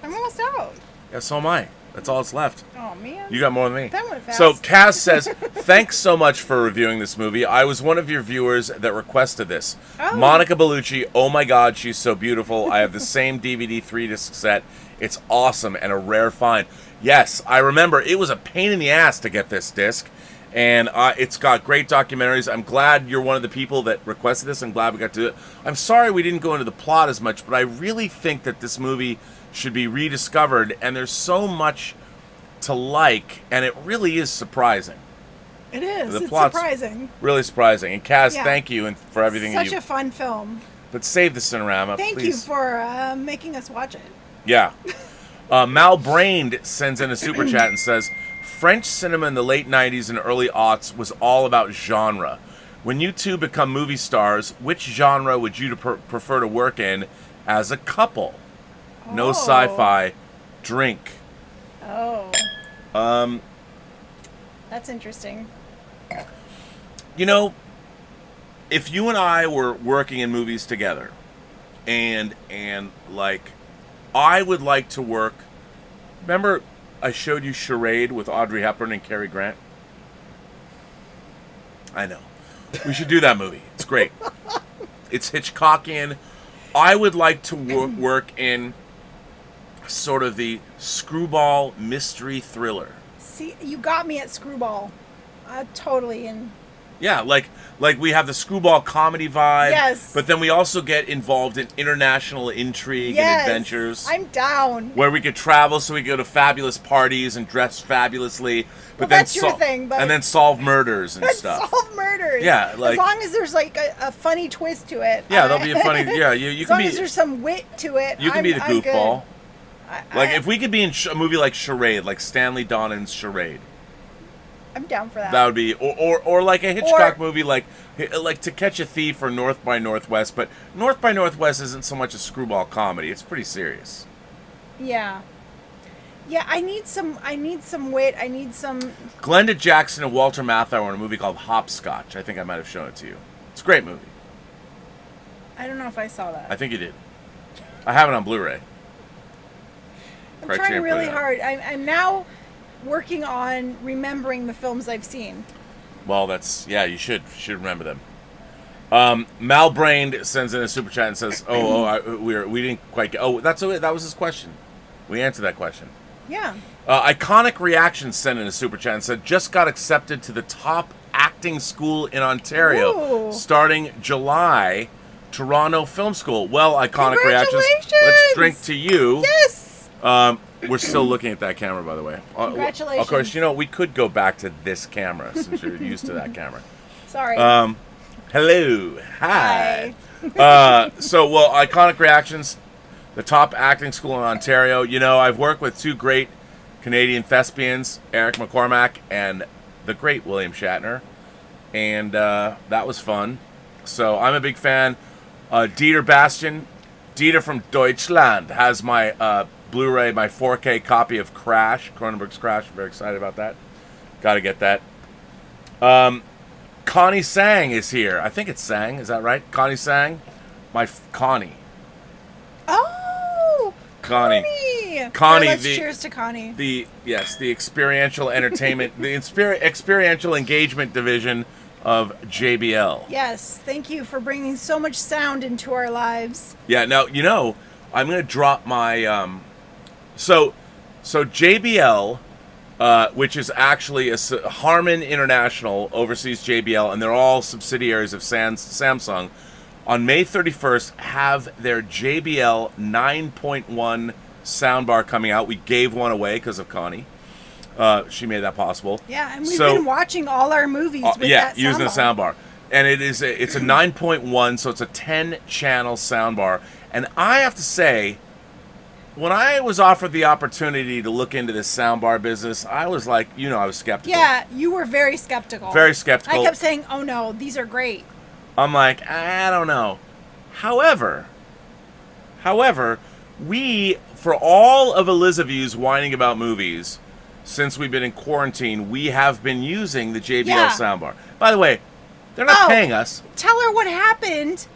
I'm almost out. Yeah, so am I. That's all that's left. Oh, man. You got more than me. That went fast. So Kaz says, thanks so much for reviewing this movie. I was one of your viewers that requested this. Oh. Monica Bellucci, oh my God, she's so beautiful. I have the same DVD 3-disc set. It's awesome and a rare find. Yes, I remember. It was a pain in the ass to get this disc. And it's got great documentaries. I'm glad you're one of the people that requested this. I'm glad we got to do it. I'm sorry we didn't go into the plot as much, but I really think that this movie should be rediscovered, and there's so much to like, and it really is surprising. It is. The It's plot's surprising. Really surprising. And Kaz, Yeah. thank you and for everything. Such a fun film. But save the Cinerama, Thank please. you for making us watch it. Yeah. Malbrained sends in a super chat and says, French cinema in the late 90s and early aughts was all about genre. When you two become movie stars, which genre would you prefer to work in as a couple? No sci-fi. Drink. Oh. That's interesting. You know, if you and I were working in movies together, and like, I would like to work. Remember, I showed you Charade with Audrey Hepburn and Cary Grant. I know. We should do that movie. It's great. It's Hitchcockian. I would like to work in sort of the screwball mystery thriller. See, you got me at Screwball. Totally in. Yeah, like we have the screwball comedy vibe. Yes. But then we also get involved in international intrigue and adventures. I'm down. Where we could travel, so we could go to fabulous parties and dress fabulously. But Well, then that's your thing, but- and then solve murders and stuff. Solve murders. Yeah, like- as long as there's like a funny twist to it. Yeah, there'll be a funny. Yeah, you As can long be. as there's some wit to it. You can be the I'm good. goofball. Like I- if we could be in a movie like Charade, like Stanley Donen's Charade. I'm down for that. That would be, or like a Hitchcock movie, like To Catch a Thief or North by Northwest. But North by Northwest isn't so much a screwball comedy; it's pretty serious. Yeah. Yeah, I need some wit. I need some. Glenda Jackson and Walter Matthau were in a movie called Hopscotch. I think I might have shown it to you. It's a great movie. I don't know if I saw that. I think you did. I have it on Blu-ray. I'm trying really hard. I'm now working on remembering the films I've seen. Well, you should remember them. Malbrained sends in a super chat and says, we didn't quite get." Oh, that was his question. We answered that question. Yeah. Iconic Reactions sent in a super chat and said, "Just got accepted to the top acting school in Ontario, Ooh. starting July, Toronto Film School." Well, Iconic Reactions, Congratulations! let's drink to you. Yes. We're still looking at that camera, by the way. Congratulations. Of course, we could go back to this camera since you're used to that camera. Sorry. Hello. Hi. Hi. Iconic Reactions, the top acting school in Ontario. I've worked with two great Canadian thespians, Eric McCormack and the great William Shatner. And that was fun. So I'm a big fan. Dieter Bastian, Dieter from Deutschland, has my Blu-ray, my 4K copy of Crash, Cronenberg's Crash. I'm very excited about that. Got to get that. Connie Sang is here. I think it's Sang. Is that right? Connie Sang? Connie. Oh! Connie. Connie, let's cheers to Connie. The experiential entertainment, the experiential engagement division of JBL. Yes, thank you for bringing so much sound into our lives. Yeah, now, I'm going to drop my... So JBL, which is actually Harman International, oversees JBL, and they're all subsidiaries of Samsung, on May 31st, have their JBL 9.1 soundbar coming out. We gave one away because of Connie. She made that possible. Yeah, and we've been watching all our movies with that soundbar. Using the soundbar. And it's a 9.1, so it's a 10-channel soundbar. And I have to say, when I was offered the opportunity to look into this soundbar business, I was like, I was skeptical. Yeah, you were very skeptical. Very skeptical. I kept saying, oh no, these are great. I'm like, I don't know. However, we, for all of Elizabeth's whining about movies, since we've been in quarantine, we have been using the JBL soundbar. By the way, they're not paying us. Tell her what happened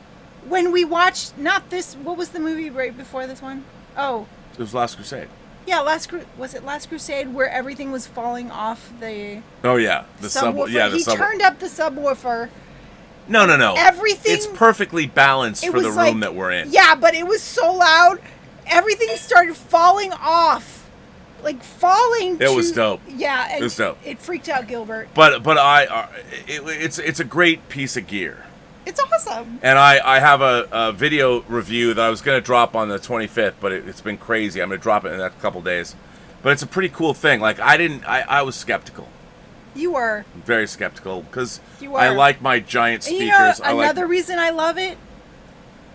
when we watched, what was the movie right before this one? Oh. It was Last Crusade. Yeah, was it Last Crusade where everything was falling off the... Oh, yeah. The subwoofer. He turned up the subwoofer. No. Everything... It's perfectly balanced for the room that we're in. Yeah, but it was so loud. Everything started falling off. Like falling. It was dope. Yeah, and it was dope. It freaked out Gilbert. But it's a great piece of gear. It's awesome. And I have a video review that I was going to drop on the 25th, but it's been crazy. I'm going to drop it in a couple days. But it's a pretty cool thing. Like I was skeptical. You were. Very skeptical because I like my giant speakers. And another reason I love it,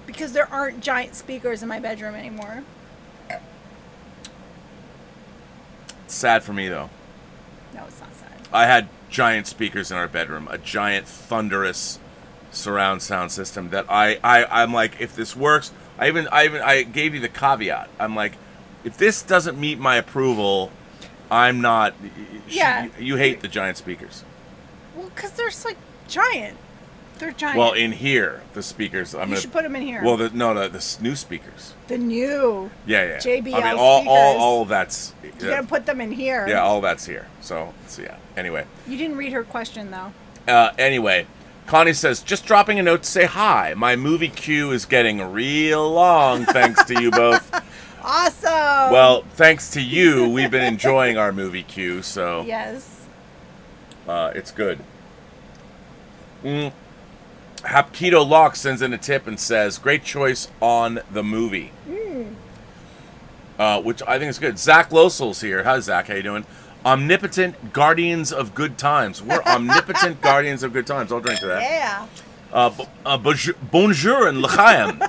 because there aren't giant speakers in my bedroom anymore. It's sad for me, though. No, it's not sad. I had giant speakers in our bedroom, a giant thunderous surround sound system that I'm like, if this works, I gave you the caveat. I'm like, if this doesn't meet my approval, I'm not. Yeah. You hate the giant speakers. Well, because they're like giant. They're giant. Well, in here, the speakers. You should put them in here. Well, the new speakers. The new. Yeah. JBL I mean, speakers. all of that's. You gotta put them in here. Yeah, all that's here. So yeah. Anyway. You didn't read her question though. Anyway, Connie says, just dropping a note to say hi. My movie queue is getting real long, thanks to you both. Awesome. Well, thanks to you, we've been enjoying our movie queue, so. Yes. It's good. Hapkido Locke sends in a tip and says, great choice on the movie. Which I think is good. Zach Losel's here. Hi, Zach. How you doing? Omnipotent Guardians of Good Times. We're Omnipotent Guardians of Good Times. I'll drink to that. Yeah. Bonjour and l'chaim.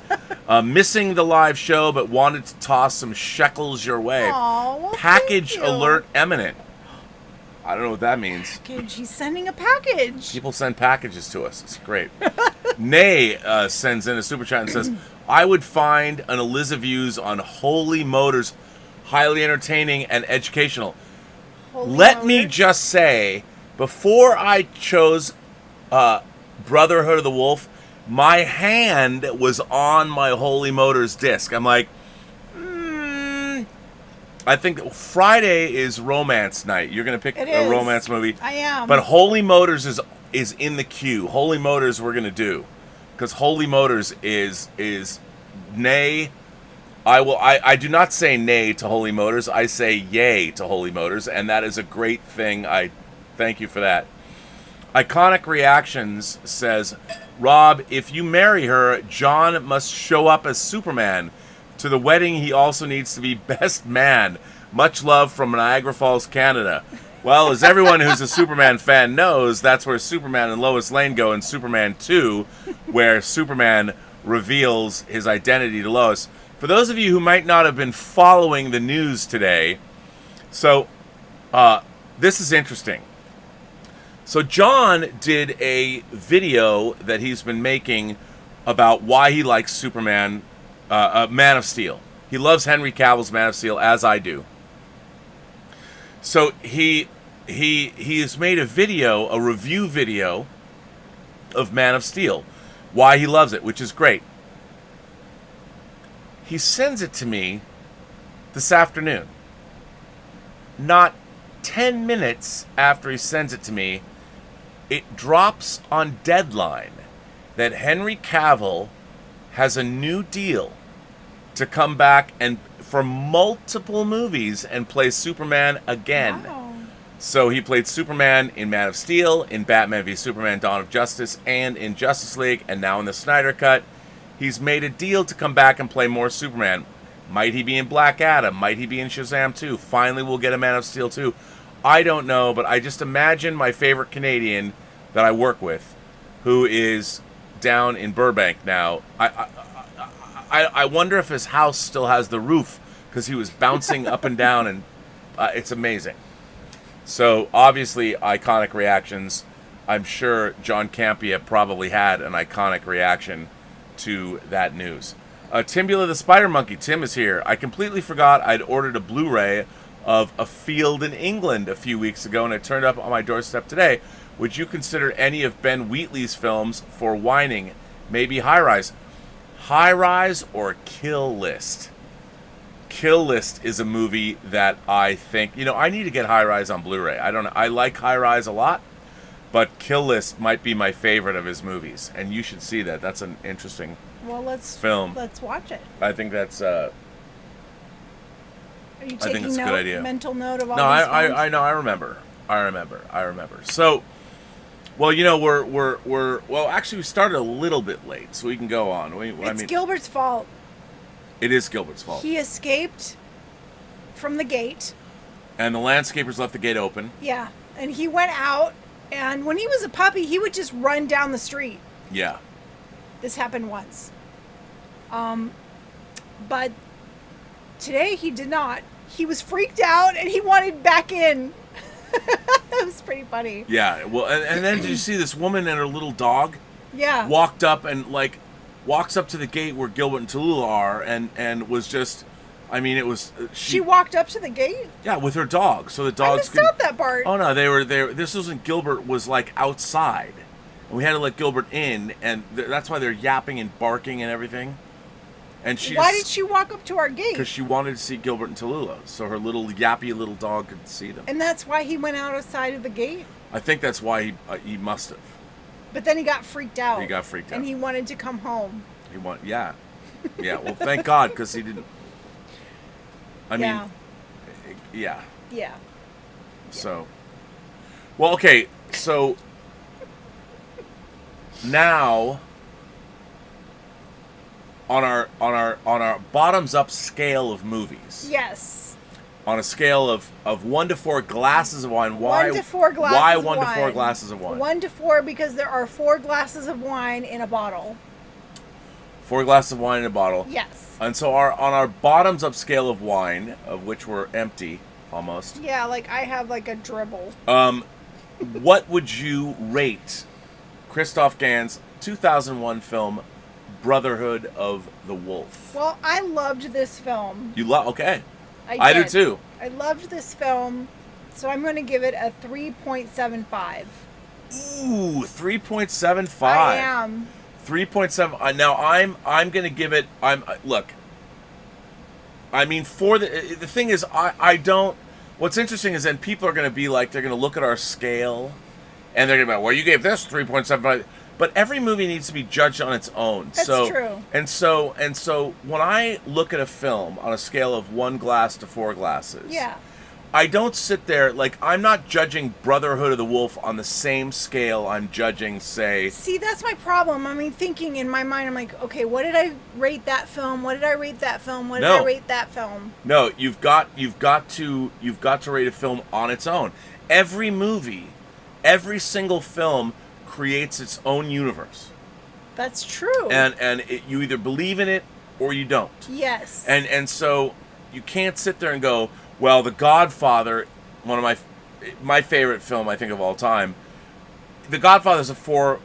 Missing the live show, but wanted to toss some shekels your way. Aww, well, Package alert imminent. I don't know what that means. Package. He's sending a package. People send packages to us. It's great. Nay sends in a super chat and says, I would find an Eliza Views on Holy Motors highly entertaining and educational. Let me just say, before I chose Brotherhood of the Wolf, my hand was on my Holy Motors disc. I'm like, I think Friday is romance night. You're going to pick a romance movie. I am. But Holy Motors is in the queue. Holy Motors we're going to do. Because Holy Motors is nay. I do not say nay to Holy Motors. I say yay to Holy Motors, and that is a great thing. I thank you for that. Iconic Reactions says, Rob, if you marry her, John must show up as Superman. To the wedding, he also needs to be best man. Much love from Niagara Falls, Canada. Well, as everyone who's a Superman fan knows, that's where Superman and Lois Lane go in Superman 2, where Superman reveals his identity to Lois. For those of you who might not have been following the news today, so this is interesting. So John did a video that he's been making about why he likes Superman, Man of Steel. He loves Henry Cavill's Man of Steel, as I do. So he has made a review video of Man of Steel, why he loves it, which is great. He sends it to me this afternoon. Not 10 minutes after he sends it to me, it drops on Deadline that Henry Cavill has a new deal to come back and for multiple movies and play Superman again. Wow. So he played Superman in Man of Steel, in Batman v Superman: Dawn of Justice, and in Justice League, and now in the Snyder Cut. He's made a deal to come back and play more Superman. Might he be in Black Adam? Might he be in Shazam 2? Finally, we'll get a Man of Steel 2. I don't know, but I just imagine my favorite Canadian that I work with, who is down in Burbank now. I wonder if his house still has the roof, because he was bouncing up and down, and it's amazing. So, obviously, iconic reactions. I'm sure John Campea probably had an iconic reaction to that news. Timbula the Spider Monkey, Tim is here. I completely forgot I'd ordered a Blu-ray of A Field in England a few weeks ago, and it turned up on my doorstep today. Would you consider any of Ben Wheatley's films for WINEning? Maybe High Rise. High Rise or Kill List? Kill List is a movie that I think, I need to get High Rise on Blu-ray. I don't know. I like High Rise a lot, but Kill List might be my favorite of his movies, and you should see that. That's an interesting film. Let's watch it. I think that's Are you taking a good idea. Mental note of all No, these films? I know. I remember. So, well, we're actually we started a little bit late, so we can go on. It's Gilbert's fault. It is Gilbert's fault. He escaped from the gate. And the landscapers left the gate open. Yeah, and he went out, and when he was a puppy, he would just run down the street. Yeah. This happened once. But today he did not. He was freaked out, and he wanted back in. That was pretty funny. Yeah, well, and then did you see this woman and her little dog? Yeah. Walked up to the gate where Gilbert and Tallulah are, and was just, it was... She walked up to the gate? Yeah, with her dog, so the dogs I missed out that part. Oh, no, they were there. This was when Gilbert was, outside. And we had to let Gilbert in, and that's why they're yapping and barking and everything. And why did she walk up to our gate? Because she wanted to see Gilbert and Tallulah, so her little yappy little dog could see them. And that's why he went outside of the gate? I think that's why he must have. But then he got freaked out. And he wanted to come home. Yeah. Well, thank God, because he didn't. Yeah. So, well, okay. So now, on our bottoms up scale of movies. Yes. On a scale of 1 to 4 glasses of wine. Why 1 to 4 glasses Why of 1 wine? to 4 glasses of wine? 1 to 4 because there are 4 glasses of wine in a bottle. 4 glasses of wine in a bottle. Yes. And so on our bottoms up scale of wine, of which we're empty almost. Yeah, I have a dribble. What would you rate Christophe Gans' 2001 film Brotherhood of the Wolf? Well, I loved this film. You love? Okay. I do too. I loved this film, so I'm going to give it a 3.75. Ooh, 3.75. I am. 3.7. Now I'm going to give it. Look. For the thing is, I don't. What's interesting is then people are going to be they're going to look at our scale, and they're going to be like, well, you gave this 3.75. But every movie needs to be judged on its own. That's true. And so when I look at a film on a scale of 1 glass to 4 glasses, yeah, I don't sit there I'm not judging Brotherhood of the Wolf on the same scale I'm judging, say. See, that's my problem. Thinking in my mind, I'm like, okay, what did I rate that film? What did I rate that film? What did I rate that film? No, you've got to rate a film on its own. Every movie, every single film creates its own universe. That's true. And you either believe in it or you don't. Yes. And so you can't sit there and go, well, The Godfather, one of my favorite film I think of all time. The Godfather's a 4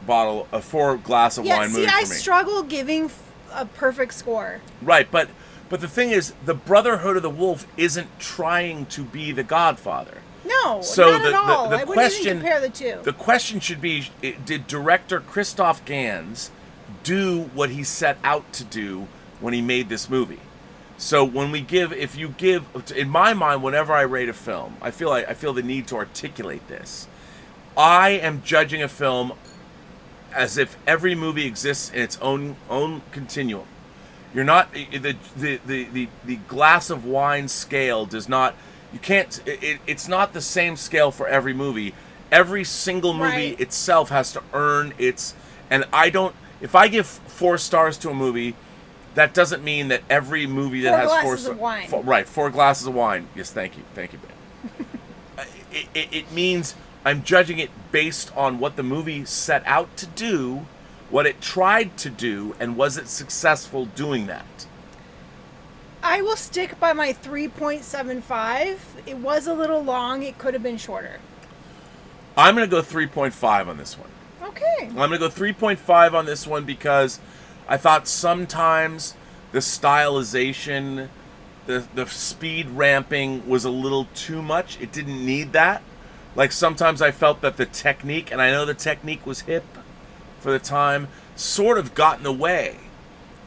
glass of wine movie for me. I struggle giving a perfect score. Right, but the thing is, the Brotherhood of the Wolf isn't trying to be The Godfather. No, so not at all. I wouldn't even compare the two. The question should be, did director Christophe Gans do what he set out to do when he made this movie? So if you give, in my mind, whenever I rate a film, I feel the need to articulate this. I am judging a film as if every movie exists in its own continuum. You're not the glass of wine scale does not. You can't. It's not the same scale for every movie. Every single movie itself has to earn its. And I don't. if I give 4 stars to a movie, that doesn't mean that every movie that has 4 glasses of wine. Right, 4 glasses of wine. Yes, thank you, babe. It means I'm judging it based on what the movie set out to do, what it tried to do, and was it successful doing that. I will stick by my 3.75. It was a little long. It could have been shorter. I'm going to go 3.5 on this one. Okay. I'm going to go 3.5 on this one because I thought sometimes the stylization, the speed ramping was a little too much. It didn't need that. Like sometimes I felt that the technique, and I know the technique was hip for the time, sort of got in the way.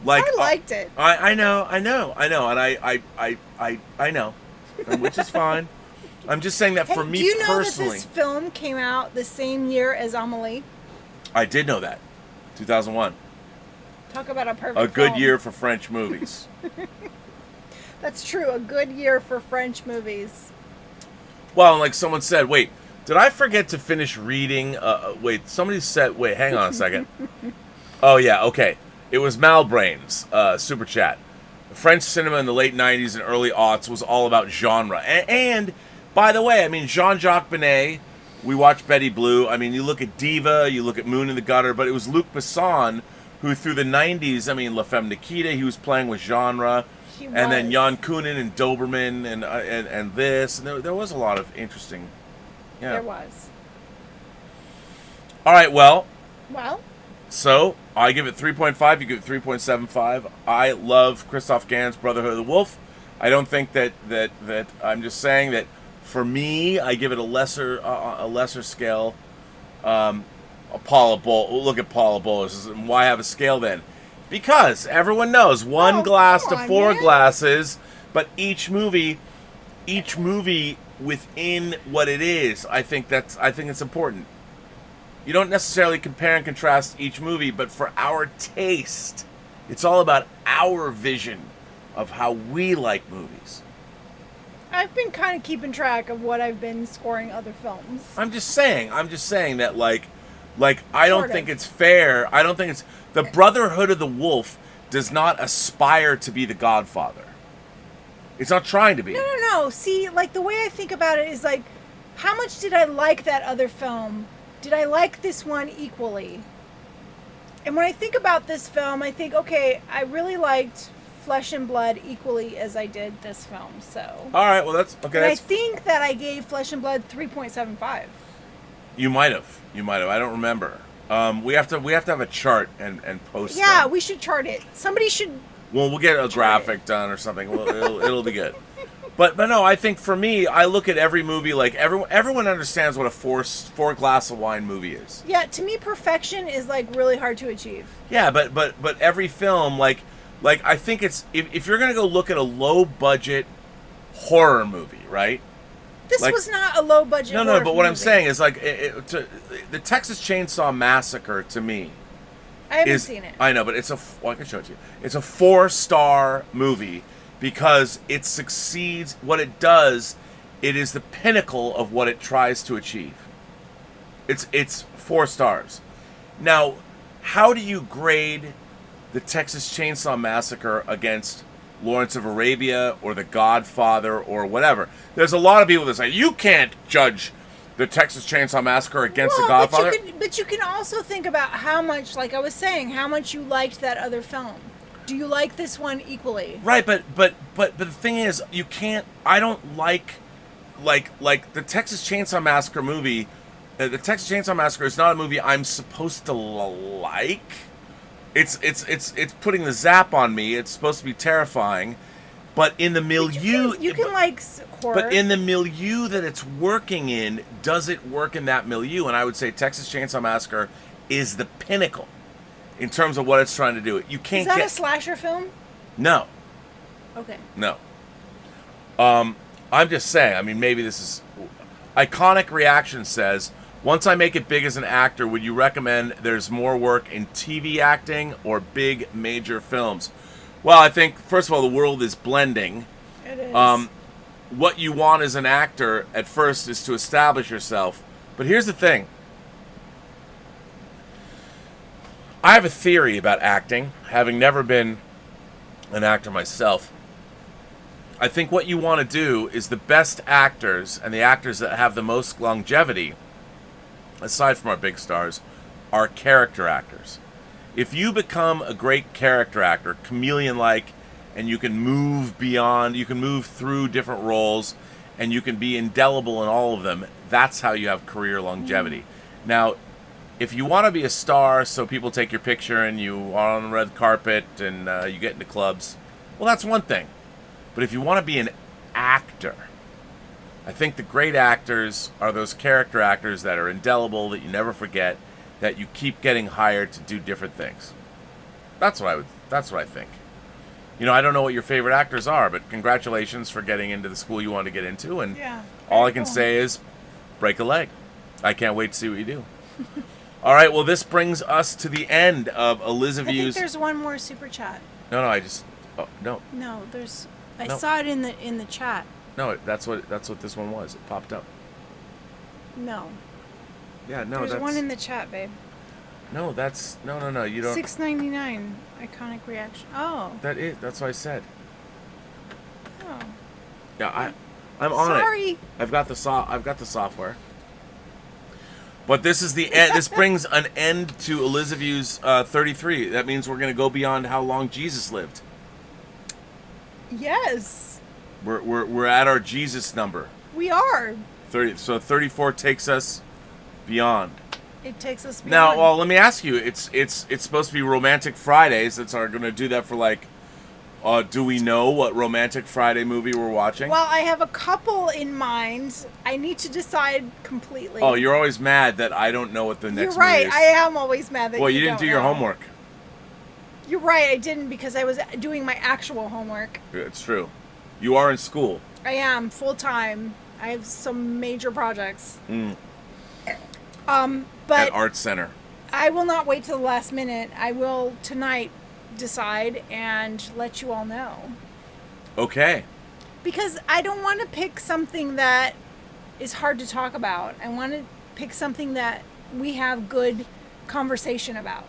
Like I liked it. I know, and I know, which is fine. I'm just saying that for me do you know personally. that this film came out the same year as Amelie? I did know that. 2001. Talk about a perfect A good film. year for French movies. That's true. A good year for French movies. Well, like someone said, wait, did I forget to finish reading? Wait, somebody said, wait, hang on a second. Oh, yeah, okay. It was Malbrain's Super Chat. French cinema in the late 90s and early aughts was all about genre. And by the way, I mean, Jean-Jacques Benet, we watched Betty Blue. I mean, you look at Diva, you look at Moon in the Gutter, but it was Luc Besson who, through the 90s, I mean, La Femme Nikita, he was playing with genre. And then Jan Koonin and Doberman and this. And there was a lot of interesting... Yeah. There was. All right, well... Well... So, I give it 3.5, you give it 3.75. I love Christophe Gans' Brotherhood of the Wolf. I don't think that I'm just saying that for me, I give it a lesser scale. Paula Bull, look at Paula Bull. Why have a scale then? Because everyone knows one glass to 4 glasses, but each movie within what it is, I think it's important. You don't necessarily compare and contrast each movie, but for our taste, it's all about our vision of how we like movies. I've been kind of keeping track of what I've been scoring other films. I'm just saying that like I don't think it's fair. I don't think it's the Brotherhood of the Wolf does not aspire to be The Godfather. It's not trying to be. No. See, like the way I think about it is like, how much did I like that other film? Did I like this one equally? And when I think about this film, I think, okay, I really liked Flesh and Blood equally as I did this film. So. All right, well that's okay. And I think that I gave Flesh and Blood 3.75. You might have. I don't remember. We have to have a chart and post. Yeah, them. we should chart it. Somebody should. Well, we'll get a graphic done or something. It'll be good. But no, I think for me, I look at every movie like everyone understands what a 4 glass of wine movie is. Yeah, to me, perfection is like really hard to achieve. Yeah, but every film like I think it's if you're gonna go look at a low budget horror movie, right? This was not a low budget. No, but what I'm saying is like the Texas Chainsaw Massacre to me. I haven't seen it. I know, but I can show it to you. It's a 4-star movie. Because it succeeds, what it does, it is the pinnacle of what it tries to achieve. It's 4 stars. Now, how do you grade the Texas Chainsaw Massacre against Lawrence of Arabia or The Godfather or whatever? There's a lot of people that say, you can't judge the Texas Chainsaw Massacre against The Godfather. But you can also think about how much, like I was saying, how much you liked that other film. Do you like this one equally? Right, but the thing is, you can't. I don't like the Texas Chainsaw Massacre movie. The Texas Chainsaw Massacre is not a movie I'm supposed to like. It's putting the zap on me. It's supposed to be terrifying, but in the milieu, you can like horror. But in the milieu that it's working in, does it work in that milieu? And I would say Texas Chainsaw Massacre is the pinnacle. In terms of what it's trying to do, you can't. Is that a slasher film? No. Okay. No. I'm just saying. I mean, maybe this is. Iconic Reaction says, "Once I make it big as an actor, would you recommend there's more work in TV acting or big major films?" Well, I think first of all, the world is blending. It is. What you want as an actor at first is to establish yourself. But here's the thing. I have a theory about acting, having never been an actor myself. I think what you want to do is the best actors and the actors that have the most longevity, aside from our big stars, are character actors. If you become a great character actor, chameleon-like, and you can move beyond, you can move through different roles, and you can be indelible in all of them, that's how you have career longevity. Now, if you want to be a star so people take your picture and you are on the red carpet and you get into clubs, well, that's one thing. But if you want to be an actor, I think the great actors are those character actors that are indelible, that you never forget, that you keep getting hired to do different things. That's what I think. You know, I don't know what your favorite actors are, but congratulations for getting into the school you want to get into. And all I can say is, break a leg. I can't wait to see what you do. All right, well, this brings us to the end of Elizabeth's... I think there's one more super chat. No, I just... Oh, no. No, there's... I saw it in the chat. No, that's what this one was. It popped up. No. Yeah, no, there's one in the chat, babe. No, that's... No, you don't... $6.99. Iconic reaction. Oh. That's what I said. Oh. Yeah, I'm on it. Sorry. I've got the software. But this is the end. This brings an end to Elizabeth's 33. That means we're going to go beyond how long Jesus lived. Yes. We're at our Jesus number. We are. 30. So 34 takes us beyond. It takes us beyond. Now, well, let me ask you. It's supposed to be Romantic Fridays. That's are going to do that for like. Do we know what Romantic Friday movie we're watching? Well, I have a couple in mind. I need to decide completely. Oh, you're always mad that I don't know what the next You're right. movie is. I am always mad that Well, you didn't don't do your know. homework. You're right. I didn't because I was doing my actual homework. It's true. You are in school. I am full time. I have some major projects. But at Art Center. I will not wait till the last minute. I will tonight decide and let you all know. Okay. Because I don't want to pick something that is hard to talk about. I want to pick something that we have good conversation about.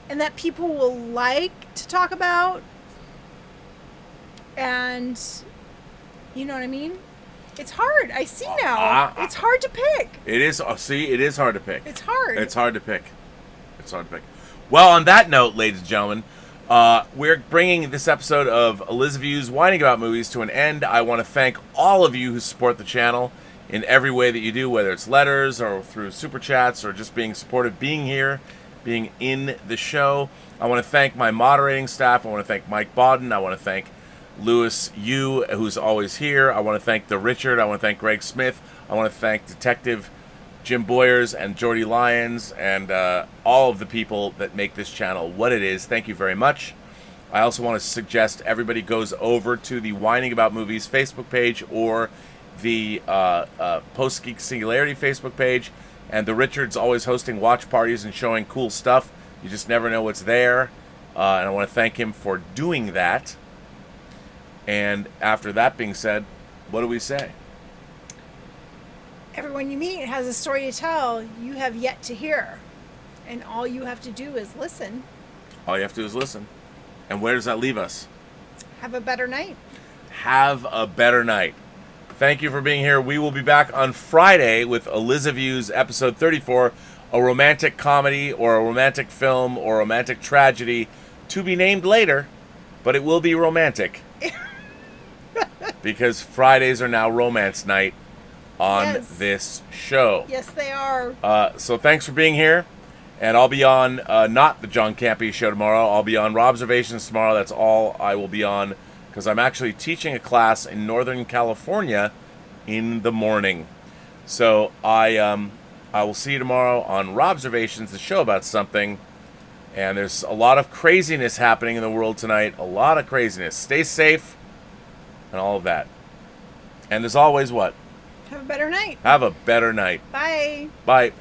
And that people will like to talk about. And you know what I mean? It's hard. I see now. It's hard to pick. It is. See, it is hard to pick. It's hard. It's hard to pick. It's hard to pick. Well, on that note, ladies and gentlemen, we're bringing this episode of Elizabeth's Whining About Movies to an end. I want to thank all of you who support the channel in every way that you do, whether it's letters or through super chats or just being supportive, being here, being in the show. I want to thank my moderating staff. I want to thank Mike Bodden. I want to thank Lewis Yu, who's always here. I want to thank the Richard. I want to thank Greg Smith. I want to thank Detective Jim Boyers and Jordy Lyons and all of the people that make this channel what it is. Thank you very much. I also want to suggest everybody goes over to the Whining About Movies Facebook page or the Post-Geek Singularity Facebook page. And the Richard's always hosting watch parties and showing cool stuff. You just never know what's there. And I want to thank him for doing that. And after that being said, what do we say? Everyone you meet has a story to tell you have yet to hear. And all you have to do is listen. All you have to do is listen. And where does that leave us? Have a better night. Have a better night. Thank you for being here. We will be back on Friday with Elizabeth's episode 34, a romantic comedy or a romantic film or romantic tragedy to be named later, but it will be romantic. Because Fridays are now romance night on this show. Yes, they are. So thanks for being here. And I'll be on, not the John Campy show tomorrow. I'll be on Robservations tomorrow. That's all I will be on. Because I'm actually teaching a class in Northern California in the morning. So I will see you tomorrow on Robservations, the show about something. And there's a lot of craziness happening in the world tonight. A lot of craziness. Stay safe and all of that. And as always, what? Have a better night. Have a better night. Bye. Bye.